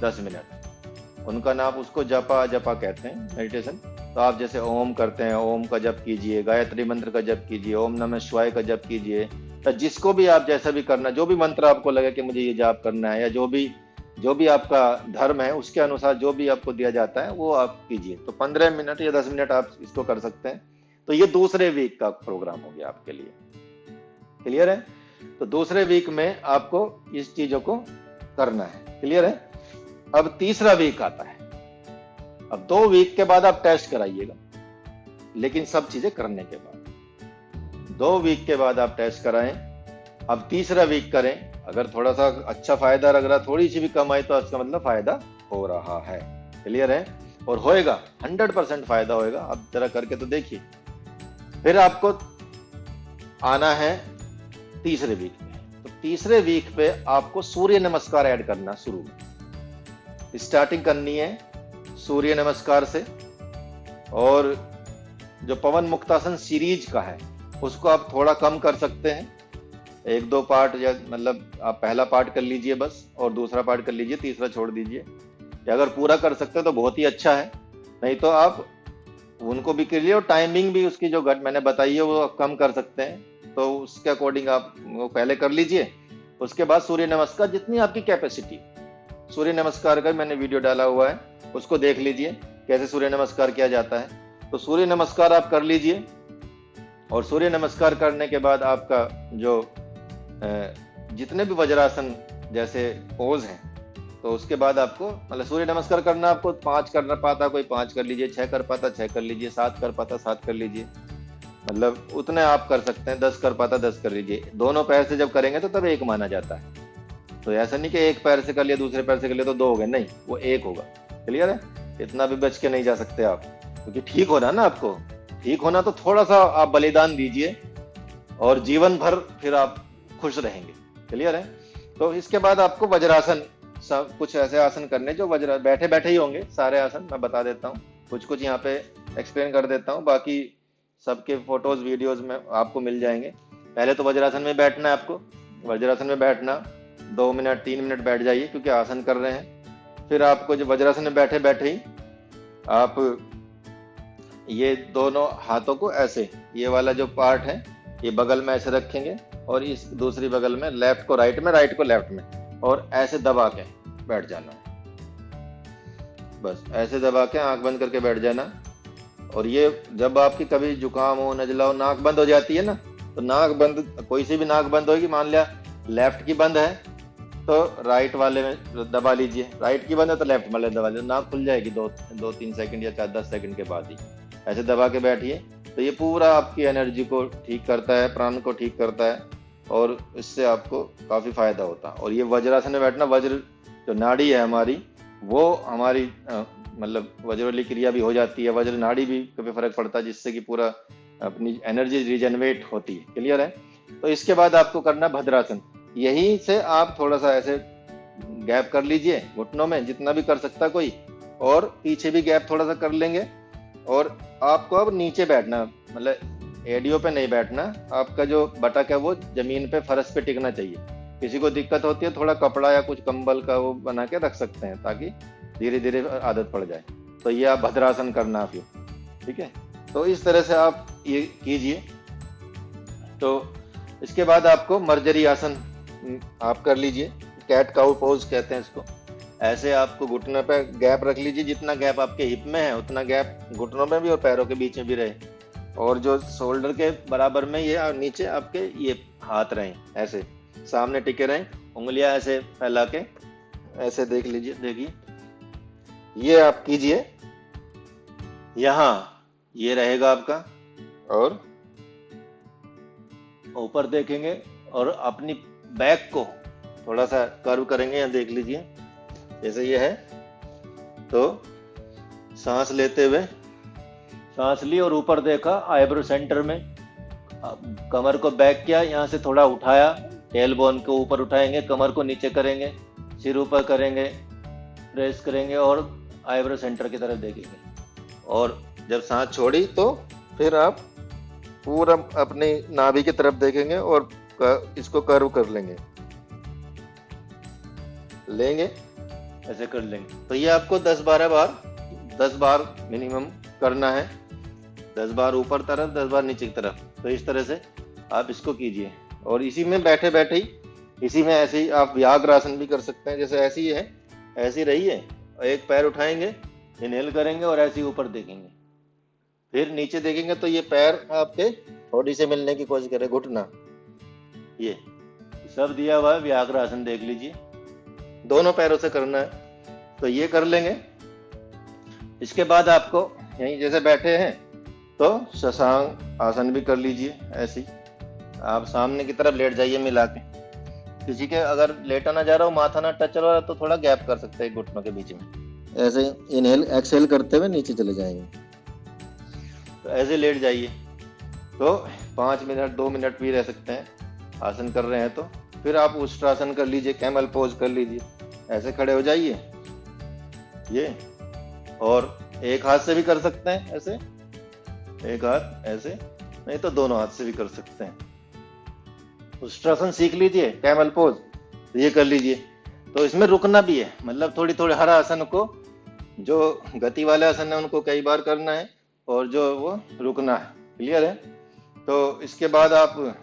10 मिनट। उनका नाम, उसको जपा जपा कहते हैं मेडिटेशन। तो आप जैसे ओम करते हैं, ओम का जप कीजिए, गायत्री मंत्र का जप कीजिए, ओम नमः शिवाय का जप कीजिए। तो जिसको भी आप जैसा भी करना, जो भी मंत्र आपको लगे कि मुझे ये जाप करना है, या जो भी आपका धर्म है उसके अनुसार जो भी आपको दिया जाता है वो आप कीजिए। तो 15 मिनट या 10 मिनट आप इसको कर सकते हैं। तो ये दूसरे वीक का प्रोग्राम हो गया आपके लिए। क्लियर है? तो दूसरे वीक में आपको इस चीजों को करना है। क्लियर है? अब तीसरा वीक आता है। अब 2 वीक के बाद आप टेस्ट कराइएगा, लेकिन सब चीजें करने के बाद। 2 वीक के बाद आप टेस्ट कराएं, अब तीसरा वीक करें। अगर थोड़ा सा अच्छा फायदा लग रहा, थोड़ी सी भी कम आई, तो इसका मतलब फायदा हो रहा है। क्लियर है? और होएगा, 100% फायदा होएगा। अब जरा करके तो देखिए। फिर आपको आना है तीसरे वीक में। तो तीसरे वीक पे आपको सूर्य नमस्कार ऐड करना शुरू में। स्टार्टिंग करनी है सूर्य नमस्कार से, और जो पवन मुक्तासन सीरीज का है उसको आप थोड़ा कम कर सकते हैं, 1-2 पार्ट, या मतलब आप पहला पार्ट कर लीजिए बस, और दूसरा पार्ट कर लीजिए, तीसरा छोड़ दीजिए। या अगर पूरा कर सकते हैं तो बहुत ही अच्छा है, नहीं तो आप उनको भी कर लिए। और टाइमिंग भी उसकी जो मैंने बताई है वो आप कम कर सकते हैं, तो उसके अकॉर्डिंग आप वो पहले कर लीजिए। उसके बाद सूर्य नमस्कार जितनी आपकी कैपेसिटी, सूर्य नमस्कार का मैंने वीडियो डाला हुआ है, उसको देख लीजिए कैसे सूर्य नमस्कार किया जाता है। तो सूर्य नमस्कार आप कर लीजिए, और सूर्य नमस्कार करने के बाद आपका जो जितने भी वज्रासन जैसे पोज हैं, तो उसके बाद आपको मतलब सूर्य नमस्कार करना, आपको 5 कर पाता कोई 5 कर लीजिए, 6 कर पाता 6 कर लीजिए, 7 कर पाता 7 कर लीजिए, मतलब उतने आप कर सकते हैं। 10 कर पाता 10 कर लीजिए। दोनों पैर से जब करेंगे तो तब 1 माना जाता है। तो ऐसा नहीं कि एक पैर से कर लिया दूसरे पैर से कर लिया तो 2 हो गए, नहीं, वो 1 होगा। क्लियर है? इतना भी बच के नहीं जा सकते आप, क्योंकि ठीक होना ना, आपको ठीक होना तो थोड़ा सा आप बलिदान दीजिए, और जीवन भर फिर आप खुश रहेंगे। क्लियर है? तो इसके बाद आपको वज्रासन, सब कुछ ऐसे आसन करने जो बैठे बैठे ही होंगे। सारे आसन मैं बता देता हूँ, कुछ कुछ यहाँ पे एक्सप्लेन कर देता हूँ, बाकी सबके फोटोज वीडियोज में आपको मिल जाएंगे। पहले तो वज्रासन में बैठना है आपको। वज्रासन में बैठना 2 मिनट 3 मिनट बैठ जाइए, क्योंकि आसन कर रहे हैं। फिर आपको जो वज्रासन में बैठे बैठे ही आप ये दोनों हाथों को ऐसे, ये वाला जो पार्ट है ये बगल में ऐसे रखेंगे और इस दूसरी बगल में, लेफ्ट को राइट में, राइट को लेफ्ट में, और ऐसे दबा के बैठ जाना है। बस ऐसे दबा के आंख बंद करके बैठ जाना। और ये जब आपकी कभी जुकाम हो, नजला हो, नाक बंद हो जाती है ना, तो नाक बंद, कोई सी भी नाक बंद होगी, मान लिया लेफ्ट की बंद है तो राइट वाले में दबा लीजिए, राइट की बंद है तो लेफ्ट वाले दबा लीजिए, नाक खुल जाएगी 2-3 सेकंड या 10 सेकंड के बाद ही। ऐसे दबा के बैठिए तो ये पूरा आपकी एनर्जी को ठीक करता है, प्राण को ठीक करता है, और इससे आपको काफी फायदा होता है। और ये वज्रासन में बैठना, वज्र जो नाड़ी है हमारी, वो हमारी मतलब वज्र वाली क्रिया भी हो जाती है, वज्र नाड़ी भी कभी फर्क पड़ता है, जिससे कि पूरा अपनी एनर्जी रिजनरेट होती है। क्लियर है? तो इसके बाद आपको करना भद्रासन। यहीं से आप थोड़ा सा ऐसे गैप कर लीजिए घुटनों में, जितना भी कर सकता कोई, और पीछे भी गैप थोड़ा सा कर लेंगे। और आपको अब नीचे बैठना, मतलब एडियो पे नहीं बैठना, आपका जो बटक है वो जमीन पे, फर्श पे टिकना चाहिए। किसी को दिक्कत होती है, थोड़ा कपड़ा या कुछ कंबल का वो बना के रख सकते हैं, ताकि धीरे धीरे आदत पड़ जाए। तो ये आप भद्रासन करना फिर, ठीक है? तो इस तरह से आप ये कीजिए। तो इसके बाद आपको मर्जरी आसन आप कर लीजिए, कैट काउ पोज कहते हैं इसको। ऐसे आपको घुटने पे गैप रख लीजिए, जितना गैप आपके हिप में है उतना गैप घुटनों में भी और पैरों के बीच में भी रहे, और जो शोल्डर के बराबर में ये नीचे आपके ये हाथ रहें, ऐसे सामने टिके रहें, उंगलियां ऐसे फैला के ऐसे देख लीजिए, देखिए ये आप कीजिए। यहाँ ये रहेगा आपका, और ऊपर देखेंगे और अपनी बैक को थोड़ा सा कर्व करेंगे, यहाँ देख लीजिए जैसे ये है। तो सांस लेते हुए सांस ली और ऊपर देखा, आईब्रो सेंटर में, कमर को बैक किया, यहाँ से थोड़ा उठाया, टेल बोन को ऊपर उठाएंगे, कमर को नीचे करेंगे, सिर ऊपर करेंगे, प्रेस करेंगे और आईब्रो सेंटर की तरफ देखेंगे। और जब सांस छोड़ी तो फिर आप पूरा अपनी नाभि की तरफ देखेंगे और इसको कर्व कर लेंगे, ऐसे कर लेंगे। तो ये आपको 10 बार मिनिमम करना है, 10 बार ऊपर तरफ, 10 बार नीचे की तरफ। तो इस तरह से आप इसको कीजिए। और इसी में बैठे बैठे ही, इसी में ऐसे ही आप व्याघ्रासन भी कर सकते हैं। जैसे ऐसी है, ऐसी रहिए, एक पैर उठाएंगे, इनहेल करेंगे और ऐसे ही ऊपर देखेंगे, फिर नीचे देखेंगे तो ये पैर आपके थोड़ी से मिलने की कोशिश करें, घुटना, ये सब दिया हुआ है व्याघ्रासन, देख लीजिए, दोनों पैरों से करना है। तो ये कर लेंगे। इसके बाद आपको यहीं जैसे बैठे हैं तो शशांक आसन भी कर लीजिए। ऐसी आप सामने की तरफ लेट जाइए मिला के। किसी के अगर लेटा ना जा रहा हो, माथा ना टच हो रहा, तो थोड़ा गैप कर सकते हैं घुटनों के बीच में। ऐसे इनहेल एक्सहेल करते हुए नीचे चले जाएंगे। तो ऐसे लेट जाइए। तो 5 मिनट 2 मिनट भी रह सकते हैं आसन कर रहे हैं। तो फिर आप उष्ट्रासन कर लीजिए, कैमल पोज कर लीजिए, ऐसे खड़े हो जाइए ये। और एक हाथ से भी कर सकते हैं ऐसे, एक हाथ ऐसे, नहीं तो दोनों हाथ से भी कर सकते हैं। उष्ट्रासन सीख लीजिए, कैमल पोज, तो ये कर लीजिए। तो इसमें रुकना भी है, मतलब थोड़ी थोड़ी हर आसन को, जो गति वाले आसन है उनको कई बार करना है और जो वो रुकना है। क्लियर है? तो इसके बाद आप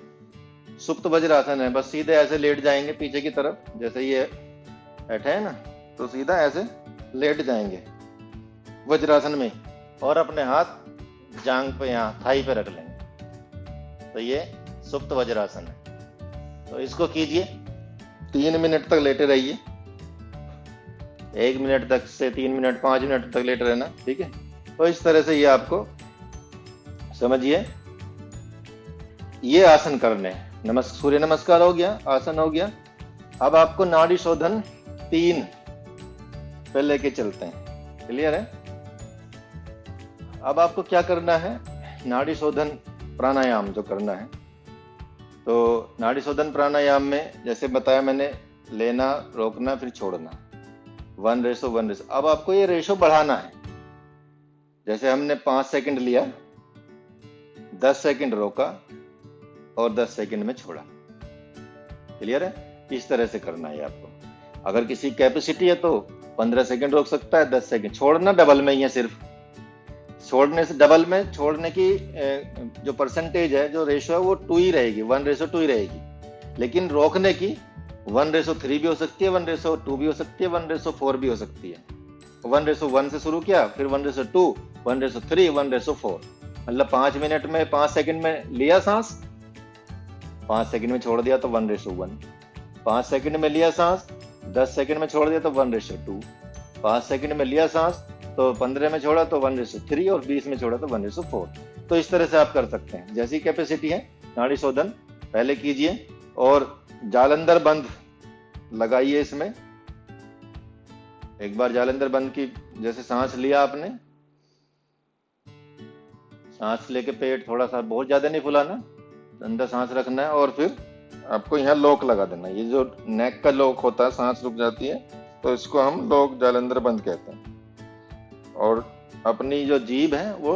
सुप्त वज्रासन है, बस सीधे ऐसे लेट जाएंगे पीछे की तरफ, जैसे ये बैठे है ना, तो सीधा ऐसे लेट जाएंगे वज्रासन में, और अपने हाथ जांग पे, यहाँ थाई पे रख लेंगे। तो ये सुप्त वज्रासन है। तो इसको कीजिए, 3 मिनट तक लेटे रहिए, 1 मिनट तक से 3 मिनट 5 मिनट तक लेटे रहना। ठीक है? तो इस तरह से ये आपको समझिए, ये आसन करने। सूर्य नमस्कार हो गया, आसन हो गया। अब आपको नाड़ी शोधन 3 पे लेके चलते हैं। क्लियर है? अब आपको क्या करना है, नाड़ी शोधन प्राणायाम जो करना है। तो नाड़ी शोधन प्राणायाम में जैसे बताया मैंने, लेना, रोकना, फिर छोड़ना, 1:1। अब आपको ये रेशो बढ़ाना है। जैसे हमने 5 सेकंड लिया, 10 सेकंड रोका और 10 सेकंड में छोड़ा। क्लियर है? इस तरह से करना है आपको। अगर किसी कैपेसिटी है तो 15 सेकंड रोक सकता है, 10 सेकंड छोड़ना, डबल में ही है, सिर्फ छोड़ने से डबल में छोड़ने की जो परसेंटेज है, जो रेशो है, वो 2 ही रहेगी, 1:2 ही रहेगी। लेकिन रोकने की 1:3 भी हो सकती है, 1:2 भी हो सकती है, 1:4 भी हो सकती है। 1:1 से शुरू किया, फिर 1:2, 1:3, 1:4। मतलब 5 मिनट में 5 सेकंड में लिया सांस, 5 सेकंड में छोड़ दिया तो 1:1। 5 सेकंड में लिया सांस, 10 सेकंड में छोड़ दिया तो 1:2। 5 सेकंड में लिया सांस तो 15 में छोड़ा तो 1:3, और 20 में छोड़ा तो 1:4। तो इस तरह से आप कर सकते हैं। जैसी कैपेसिटी है नाड़ी शोधन पहले कीजिए, और जालंधर बंद लगाइए इसमें। एक बार जालंधर बंद की, जैसे सांस लिया आपने, सांस लेके पेट थोड़ा सा, बहुत ज्यादा नहीं फुलाना, अंदर सांस रखना है, और फिर आपको यहाँ लॉक लगा देना। ये जो नेक का लॉक होता है, सांस रुक जाती है तो इसको हम लॉक जालंधर बंद कहते हैं। और अपनी जो जीभ है वो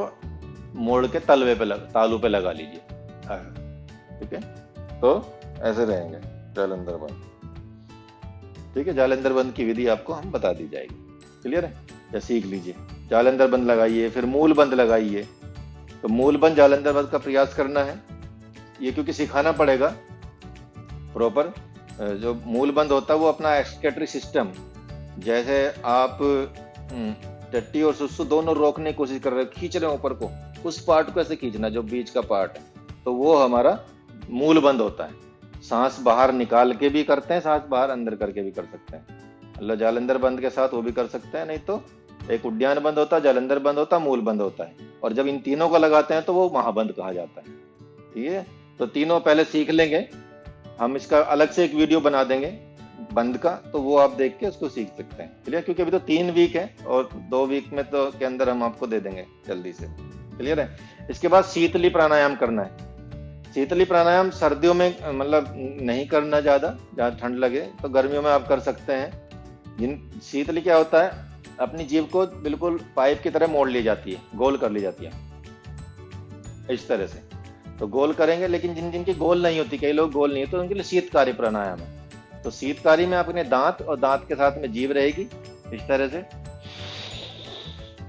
मोड़ के तालू पे लगा लीजिए। ठीक है, तो ऐसे रहेंगे जालंधर बंद। ठीक है, जालंधर बंद की विधि आपको हम बता दी जाएगी। क्लियर है, या सीख लीजिए। जालंधर बंद लगाइए, फिर मूल बंद लगाइए। तो मूल बंद जालंधर बंद का प्रयास करना है, ये क्योंकि सिखाना पड़ेगा प्रॉपर। जो मूल बंद होता है वो अपना एक्सक्रीटरी सिस्टम, जैसे आप टट्टी और सुसु दोनों रोकने की कोशिश कर रहे हो, खींच रहे हो ऊपर को, उस पार्ट को ऐसे खींचना जो बीच का पार्ट है, तो वो हमारा मूल बंद होता है। सांस बाहर निकाल के भी करते हैं, सांस बाहर अंदर करके भी कर सकते हैं। मतलब जालंधर बंद के साथ वो भी कर सकते हैं, नहीं तो एक उद्यान बंद होता है, जालंधर बंद होता है, मूल बंद होता है। और जब इन तीनों को लगाते हैं तो वो महाबंद कहा जाता है। ठीक है, तो तीनों पहले सीख लेंगे हम। इसका अलग से एक वीडियो बना देंगे बंद का, तो वो आप देख के उसको सीख सकते हैं। क्लियर, क्योंकि अभी तो 3 वीक है और 2 वीक में तो के अंदर हम आपको दे देंगे जल्दी से। क्लियर है। इसके बाद शीतली प्राणायाम करना है। शीतली प्राणायाम सर्दियों में मतलब नहीं करना, ज्यादा ठंड लगे तो गर्मियों में आप कर सकते हैं। शीतली क्या होता है, अपनी जीभ को बिल्कुल पाइप की तरह मोड़ ली जाती है, गोल कर ली जाती है इस तरह से। तो गोल करेंगे, लेकिन जिनकी गोल नहीं होती, कई लोग गोल नहीं है, तो उनके लिए शीतकारी प्राणायाम है। तो शीतकारी में अपने दांत और दांत के साथ में जीभ रहेगी इस तरह से।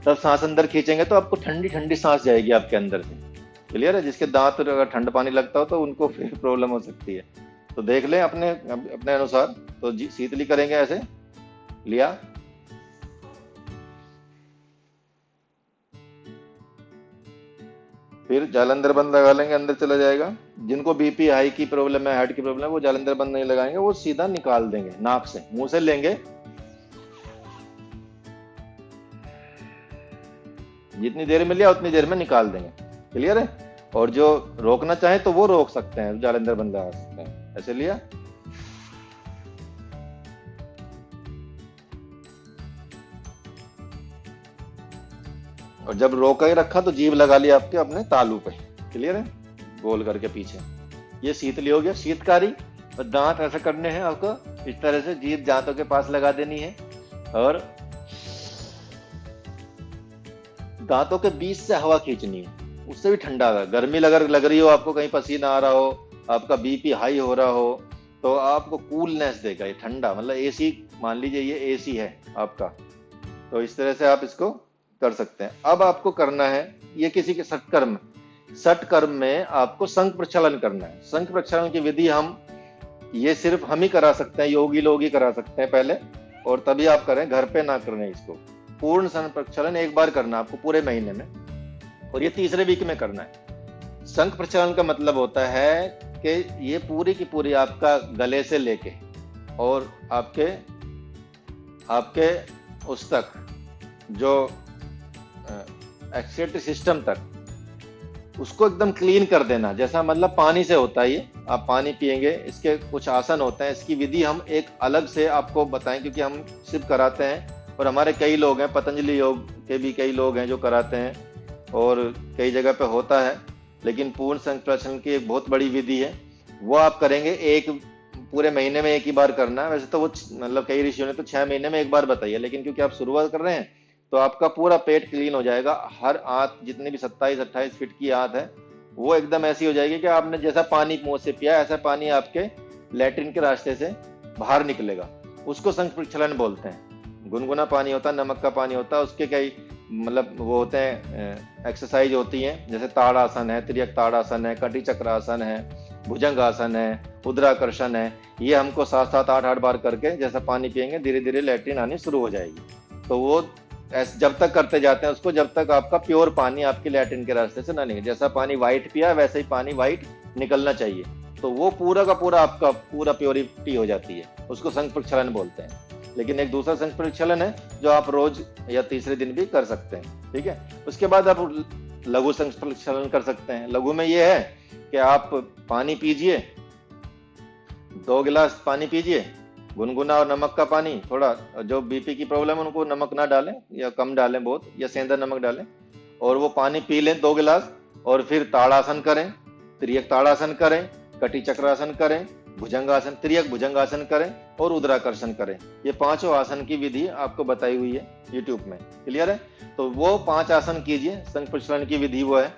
तब सांस अंदर खींचेंगे तो आपको ठंडी ठंडी सांस जाएगी आपके अंदर से। क्लियर है। जिसके दांत अगर ठंड पानी लगता हो तो उनको फिर प्रॉब्लम हो सकती है, तो देख लें अपने अनुसार। तो शीतली करेंगे, ऐसे लिया, फिर जालंधर बंद लगा लेंगे, अंदर चला जाएगा। जिनको बीपी हाई की प्रॉब्लम है, हार्ट की प्रॉब्लम है, वो जालंधर बंद नहीं लगाएंगे, वो सीधा निकाल देंगे नाक से, मुंह से लेंगे। जितनी देर में लिया उतनी देर में निकाल देंगे। क्लियर है। और जो रोकना चाहे तो वो रोक सकते हैं, जालंधर बंद लगा सकते हैं। ऐसे लिया, और जब रोका ही रखा तो जीभ लगा लिया आपके अपने तालू पे। क्लियर है, गोल करके पीछे। ये शीतली हो गया। शीतकारी, और दांत ऐसे करने हैं आपको इस तरह से, जीभ दांतों के पास लगा देनी है, और दांतों के बीच से हवा खींचनी है, उससे भी ठंडा है। गर्मी लग रही हो आपको, कहीं पसीना आ रहा हो, आपका बीपी हाई हो रहा हो, तो आपको कूलनेस देगा ये ठंडा। मतलब एसी, मान लीजिए ये एसी है आपका, तो इस तरह से आप इसको कर सकते हैं। अब आपको करना है ये किसी के सटकर्म में आपको शंख प्रक्षालन करना है। शंख प्रक्षालन की विधि ये सिर्फ हम ही करा सकते हैं, योगी लोग ही करा सकते हैं पहले, और तभी आप करें, घर पे ना करें इसको। पूर्ण शंख प्रक्षालन एक बार करना आपको पूरे महीने में, और ये 3रे वीक में करना है। शंख प्रक्षालन का मतलब होता है कि ये पूरी की पूरी आपका गले से लेके और आपके उस तक, जो एक्सक्रीटरी सिस्टम तक, उसको एकदम क्लीन कर देना। जैसा मतलब पानी से होता है ये, आप पानी पिएंगे, इसके कुछ आसन होते हैं। इसकी विधि हम एक अलग से आपको बताएं, क्योंकि हम सिर्फ कराते हैं, और हमारे कई लोग हैं, पतंजलि योग के भी कई लोग हैं जो कराते हैं, और कई जगह पे होता है। लेकिन पूर्ण शंख प्रक्षालन की एक बहुत बड़ी विधि है, वो आप करेंगे एक पूरे महीने में एक ही बार करना है। वैसे तो वो मतलब कई ऋषियों ने तो 6 महीने में एक बार बताई है, लेकिन क्योंकि आप शुरुआत कर रहे हैं तो आपका पूरा पेट क्लीन हो जाएगा। हर आंत, जितनी भी 27-28 फीट की आंत है, वो एकदम ऐसी हो जाएगी कि आपने जैसा पानी मुंह से पिया, ऐसा पानी आपके लैट्रिन के रास्ते से बाहर निकलेगा। उसको शंख प्रक्षालन बोलते हैं। गुनगुना पानी होता है, नमक का पानी होता है, उसके कई मतलब वो होते हैं एक्सरसाइज होती हैं, जैसे ताड़ासन है, त्रियक ताड़ासन है, कटी चक्रासन है, भुजंगासन है, उद्राकर्षण है। ये हमको 7-7 8-8 बार करके जैसा पानी पियेंगे धीरे धीरे लैट्रिन आनी शुरू हो जाएगी। तो वो जब तक करते जाते हैं उसको, जब तक आपका प्योर पानी आपके लैट्रिन के रास्ते से ना निकले। जैसा पानी व्हाइट पिया वैसे ही पानी व्हाइट निकलना चाहिए, तो वो पूरा का पूरा आपका पूरा प्योरिटी हो जाती है। उसको संघ प्रक्षालन बोलते हैं। लेकिन एक दूसरा संघ प्रक्षालन है जो आप रोज या तीसरे दिन भी कर सकते हैं, ठीक है। उसके बाद आप लघु संघ प्रक्षालन कर सकते हैं। लघु में ये है कि आप पानी पीजिए, 2 गिलास पानी पीजिए, गुनगुना और नमक का पानी। थोड़ा जो बीपी की प्रॉब्लम है उनको नमक ना डालें या कम डालें बहुत, या सेंधा नमक डालें, और वो पानी पी लें 2 गिलास। और फिर ताड़ासन करें, त्रियक ताड़ासन करें, कटी चक्रासन करें, भुजंगासन, त्रियक भुजंगासन करें और उद्राकर्षण करें। ये 5 आसन की विधि आपको बताई हुई है YouTube में, क्लियर है। तो वो 5 आसन कीजिए, संघ प्रक्षालन की विधि वो है।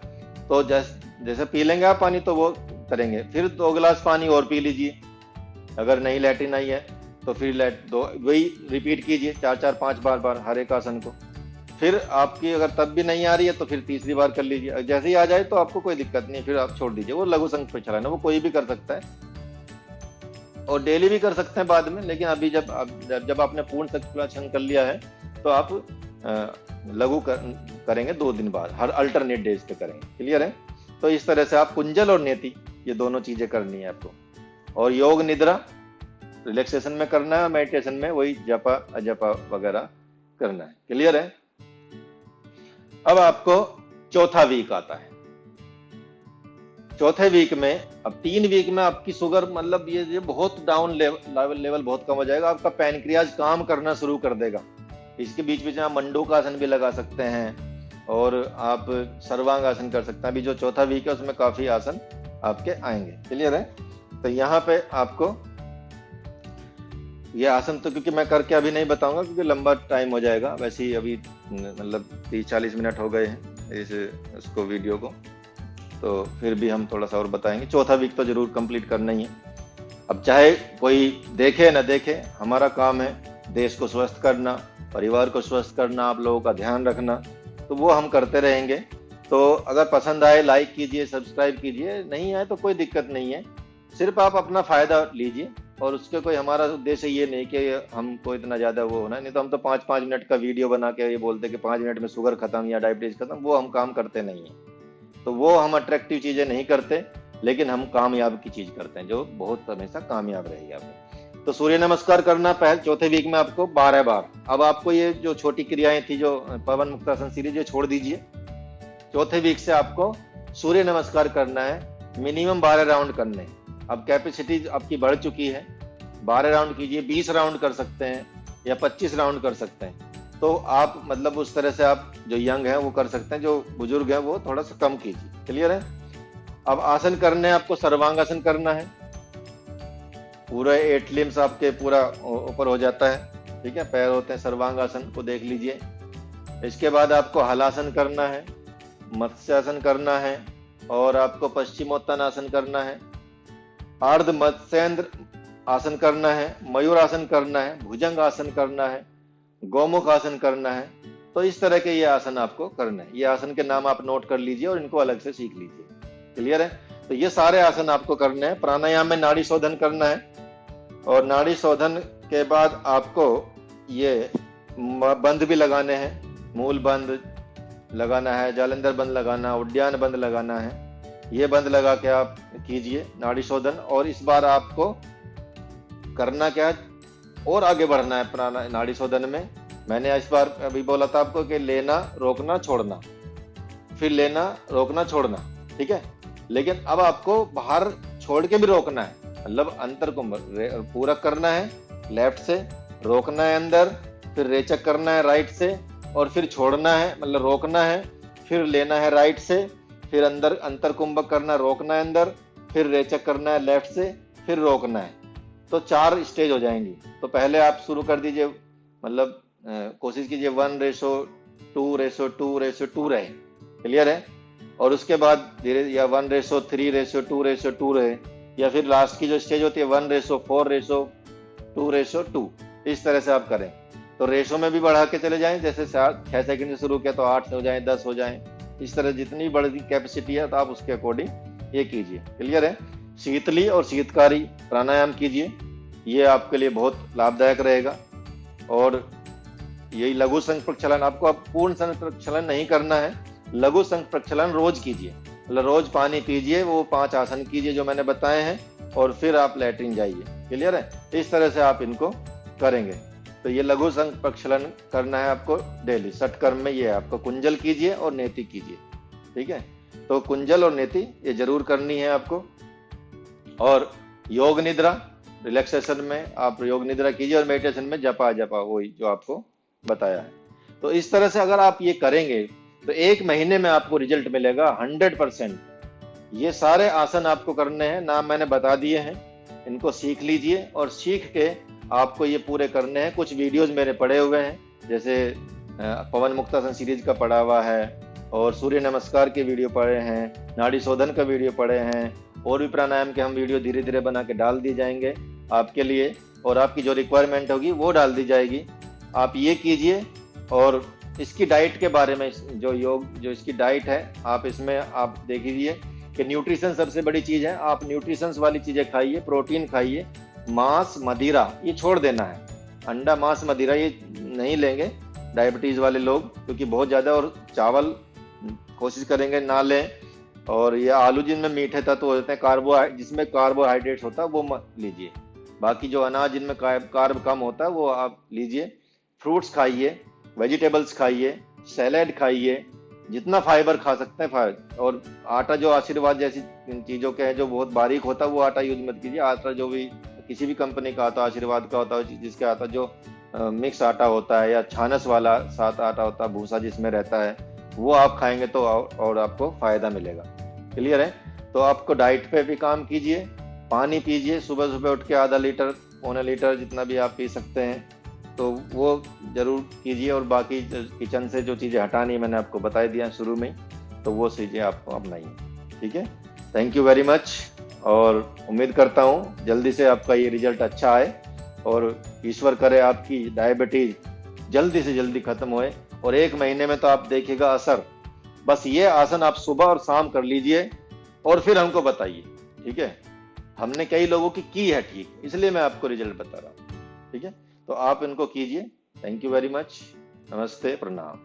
तो जैसे पी लेंगे आप पानी तो वो करेंगे। फिर 2 गिलास पानी और पी लीजिए, अगर नहीं लैट्रिन आई है तो फिर वही रिपीट कीजिए 4-4 5 बार हर एक आसन को। फिर आपकी अगर तब भी नहीं आ रही है तो फिर तीसरी बार कर लीजिए। जैसे ही आ जाए तो आपको कोई दिक्कत नहीं, फिर आप छोड़ दीजिए। वो लघु संघ प्रक्षालन है, वो कोई भी कर सकता है और डेली भी कर सकते हैं बाद में। लेकिन अभी जब आपने पूर्ण संघ प्रक्षालन कर लिया है तो आप लघु करेंगे 2 दिन बाद, हर अल्टरनेट डेज पे करेंगे, क्लियर है। तो इस तरह से आप कुंजल और नेति ये दोनों चीजें करनी है आपको। और योग निद्रा रिलैक्सेशन में करना है, मेडिटेशन में वही जपा अजपा वगैरह करना है, क्लियर है। अब आपको चौथा वीक आता है। चौथे वीक में, अब 3 वीक में आपकी शुगर मतलब ये बहुत डाउन लेवल बहुत कम हो जाएगा। आपका पैनक्रियाज काम करना शुरू कर देगा। इसके बीच बीच में आप मंडूकासन भी लगा सकते हैं और आप सर्वांगासन कर सकते हैं। अभी जो चौथा वीक है उसमें काफी आसन आपके आएंगे, क्लियर है। तो यहाँ पे आपको ये आसन तो क्योंकि मैं करके अभी नहीं बताऊंगा क्योंकि लंबा टाइम हो जाएगा। वैसे ही अभी मतलब 30-40 मिनट हो गए हैं इसको वीडियो को, तो फिर भी हम थोड़ा सा और बताएंगे। चौथा वीक तो जरूर कंप्लीट करना ही है। अब चाहे कोई देखे ना देखे, हमारा काम है देश को स्वस्थ करना, परिवार को स्वस्थ करना, आप लोगों का ध्यान रखना, तो वो हम करते रहेंगे। तो अगर पसंद आए लाइक कीजिए, सब्सक्राइब कीजिए, नहीं आए तो कोई दिक्कत नहीं है। सिर्फ आप अपना फायदा लीजिए और उसके कोई हमारा उद्देश्य ये नहीं कि हमको इतना ज्यादा वो होना है। नहीं तो हम तो 5-5 मिनट का वीडियो बना के ये बोलते कि 5 मिनट में शुगर खत्म या डायबिटीज खत्म, वो हम काम करते नहीं है। तो वो हम अट्रैक्टिव चीजें नहीं करते, लेकिन हम कामयाब की चीज करते हैं जो बहुत हमेशा कामयाब रहेगी आपको। तो सूर्य नमस्कार करना पहले चौथे वीक में आपको 12 बार। अब आपको ये जो छोटी क्रियाएं थी जो पवन मुक्तासन सीरीज, छोड़ दीजिए। चौथे वीक से आपको सूर्य नमस्कार करना है, मिनिमम 12 राउंड करने हैं। अब कैपेसिटी आपकी बढ़ चुकी है, 12 राउंड कीजिए, 20 राउंड कर सकते हैं या 25 राउंड कर सकते हैं। तो आप मतलब उस तरह से आप जो यंग है वो कर सकते हैं, जो बुजुर्ग है वो थोड़ा सा कम कीजिए, क्लियर है। अब आसन करने हैं आपको, सर्वांगासन करना है। पूरे 8 लिम्स आपके पूरा ऊपर हो जाता है, ठीक है, पैर होते हैं, सर्वांगासन को देख लीजिए। इसके बाद आपको हलासन करना है, मत्स्यासन करना है और आपको पश्चिमोत्तानासन करना है, अर्ध मत्स्येंद्र आसन करना है, मयूर आसन करना है, भुजंग आसन करना है, गौमुख आसन करना है। तो इस तरह के ये आसन आपको करना है। ये आसन के नाम आप नोट कर लीजिए और इनको अलग से सीख लीजिए, क्लियर है। तो ये सारे आसन आपको करने हैं। प्राणायाम में नाड़ी शोधन करना है और नाड़ी शोधन के बाद आपको ये बंद भी लगाने हैं। मूल बंद लगाना है, जालंधर बंद लगाना, उद्यान बंद लगाना है। ये बंद लगा के आप कीजिए नाड़ी शोधन। और इस बार आपको करना क्या है, और आगे बढ़ना है नाड़ी शोधन में। मैंने इस बार अभी बोला था आपको कि लेना, रोकना, छोड़ना, फिर लेना, रोकना, छोड़ना, ठीक है। लेकिन अब आपको बाहर छोड़ के भी रोकना है, मतलब अंतर को पूरक करना है, लेफ्ट से रोकना है अंदर, फिर रेचक करना है राइट से, और फिर छोड़ना है मतलब रोकना है, फिर लेना है राइट से, फिर अंदर अंतर कुंभक करना, रोकना है अंदर, फिर रेचक करना है लेफ्ट से, फिर रोकना है। तो 4 स्टेज हो जाएंगी। तो पहले आप शुरू कर दीजिए, मतलब कोशिश कीजिए 1:2:2:2 रहे, क्लियर है। और उसके बाद धीरे या 1:3:2:2 रहे, या फिर लास्ट की जो स्टेज होती है 1:4:2:2, इस तरह से आप करें। तो रेशो में भी बढ़ा के चले जाएं, जैसे 6 सेकंड से शुरू किया तो 8 हो जाए, 10 हो जाए, इस तरह जितनी बड़ी कैपेसिटी है तो आप उसके अकॉर्डिंग ये कीजिए। क्लियर है? शीतली और शीतकारी प्राणायाम कीजिए, ये आपके लिए बहुत लाभदायक रहेगा। और यही लघु संघ प्रक्षालन, आपको अब पूर्ण संघ प्रक्षालन नहीं करना है, लघु संघ प्रक्षालन रोज कीजिए। मतलब रोज पानी पीजिए, वो 5 आसन कीजिए जो मैंने बताए हैं, और फिर आप लेटरिन जाइए। क्लियर है? इस तरह से आप इनको करेंगे। तो ये लघु संघ प्रक्षालन करना है आपको डेली। षटकर्म में ये है, आपको कुंजल कीजिए और नेति कीजिए। ठीक है? तो कुंजल और नेति ये जरूर करनी है आपको। और योग निद्रा, रिलैक्सेशन में आप योग निद्रा कीजिए, और मेडिटेशन में जपा वही जो आपको बताया है। तो इस तरह से अगर आप ये करेंगे तो 1 महीने में आपको रिजल्ट मिलेगा 100%। ये सारे आसन आपको करने हैं, नाम मैंने बता दिए हैं, इनको सीख लीजिए। और सीख के आपको ये पूरे करने हैं। कुछ वीडियोस मेरे पड़े हुए हैं, जैसे पवन मुक्तासन सीरीज का पड़ा हुआ है, और सूर्य नमस्कार के वीडियो पड़े हैं, नाड़ी शोधन का वीडियो पड़े हैं, और भी प्राणायाम के हम वीडियो धीरे धीरे बना के डाल दिए जाएंगे आपके लिए, और आपकी जो रिक्वायरमेंट होगी वो डाल दी जाएगी। आप ये कीजिए। और इसकी डाइट के बारे में, जो इसकी डाइट है, आप इसमें आप देख लीजिए कि न्यूट्रिशन सबसे बड़ी चीज है। आप न्यूट्रिशन वाली चीजें खाइए, प्रोटीन खाइए, मांस मदिरा ये छोड़ देना है। अंडा मांस मदिरा ये नहीं लेंगे डायबिटीज वाले लोग, क्योंकि बहुत ज्यादा, और चावल कोशिश करेंगे ना लें। और ये आलू जिनमें मीठे तत्व होते हैं, जिसमें कार्बोहाइड्रेट्स होता है वो मत लीजिए। बाकी जो अनाज जिनमें कार्ब कम होता है वो आप लीजिए। फ्रूट्स खाइए, वेजिटेबल्स खाइए, सैलेड खाइए, जितना फाइबर खा सकते हैं फाइबर। और आटा जो आशीर्वाद जैसी चीजों के हैं जो बहुत बारीक होता है वो आटा यूज मत कीजिए। आटा जो भी किसी भी कंपनी का आता है, आशीर्वाद का होता है, जिसके आता जो मिक्स आटा होता है या छानस वाला साथ आटा होता है, भूसा जिसमें रहता है, वो आप खाएंगे तो और आपको फायदा मिलेगा। क्लियर है? तो आपको डाइट पे भी काम कीजिए, पानी पीजिए, सुबह सुबह उठ के आधा लीटर, पौने लीटर, जितना भी आप पी सकते हैं तो वो जरूर कीजिए। और बाकी किचन से जो चीज़ें हटानी है मैंने आपको बता दिया शुरू में, तो वो चीज़ें आपको अपनाइए। ठीक है? थैंक यू वेरी मच, और उम्मीद करता हूँ जल्दी से आपका ये रिजल्ट अच्छा आए, और ईश्वर करे आपकी डायबिटीज जल्दी से जल्दी खत्म होए, और 1 महीने में तो आप देखिएगा असर। बस ये आसन आप सुबह और शाम कर लीजिए, और फिर हमको बताइए। ठीक है? हमने कई लोगों की है ठीक, इसलिए मैं आपको रिजल्ट बता रहा हूँ। ठीक है? तो आप इनको कीजिए। Thank you very much. नमस्ते, प्रणाम।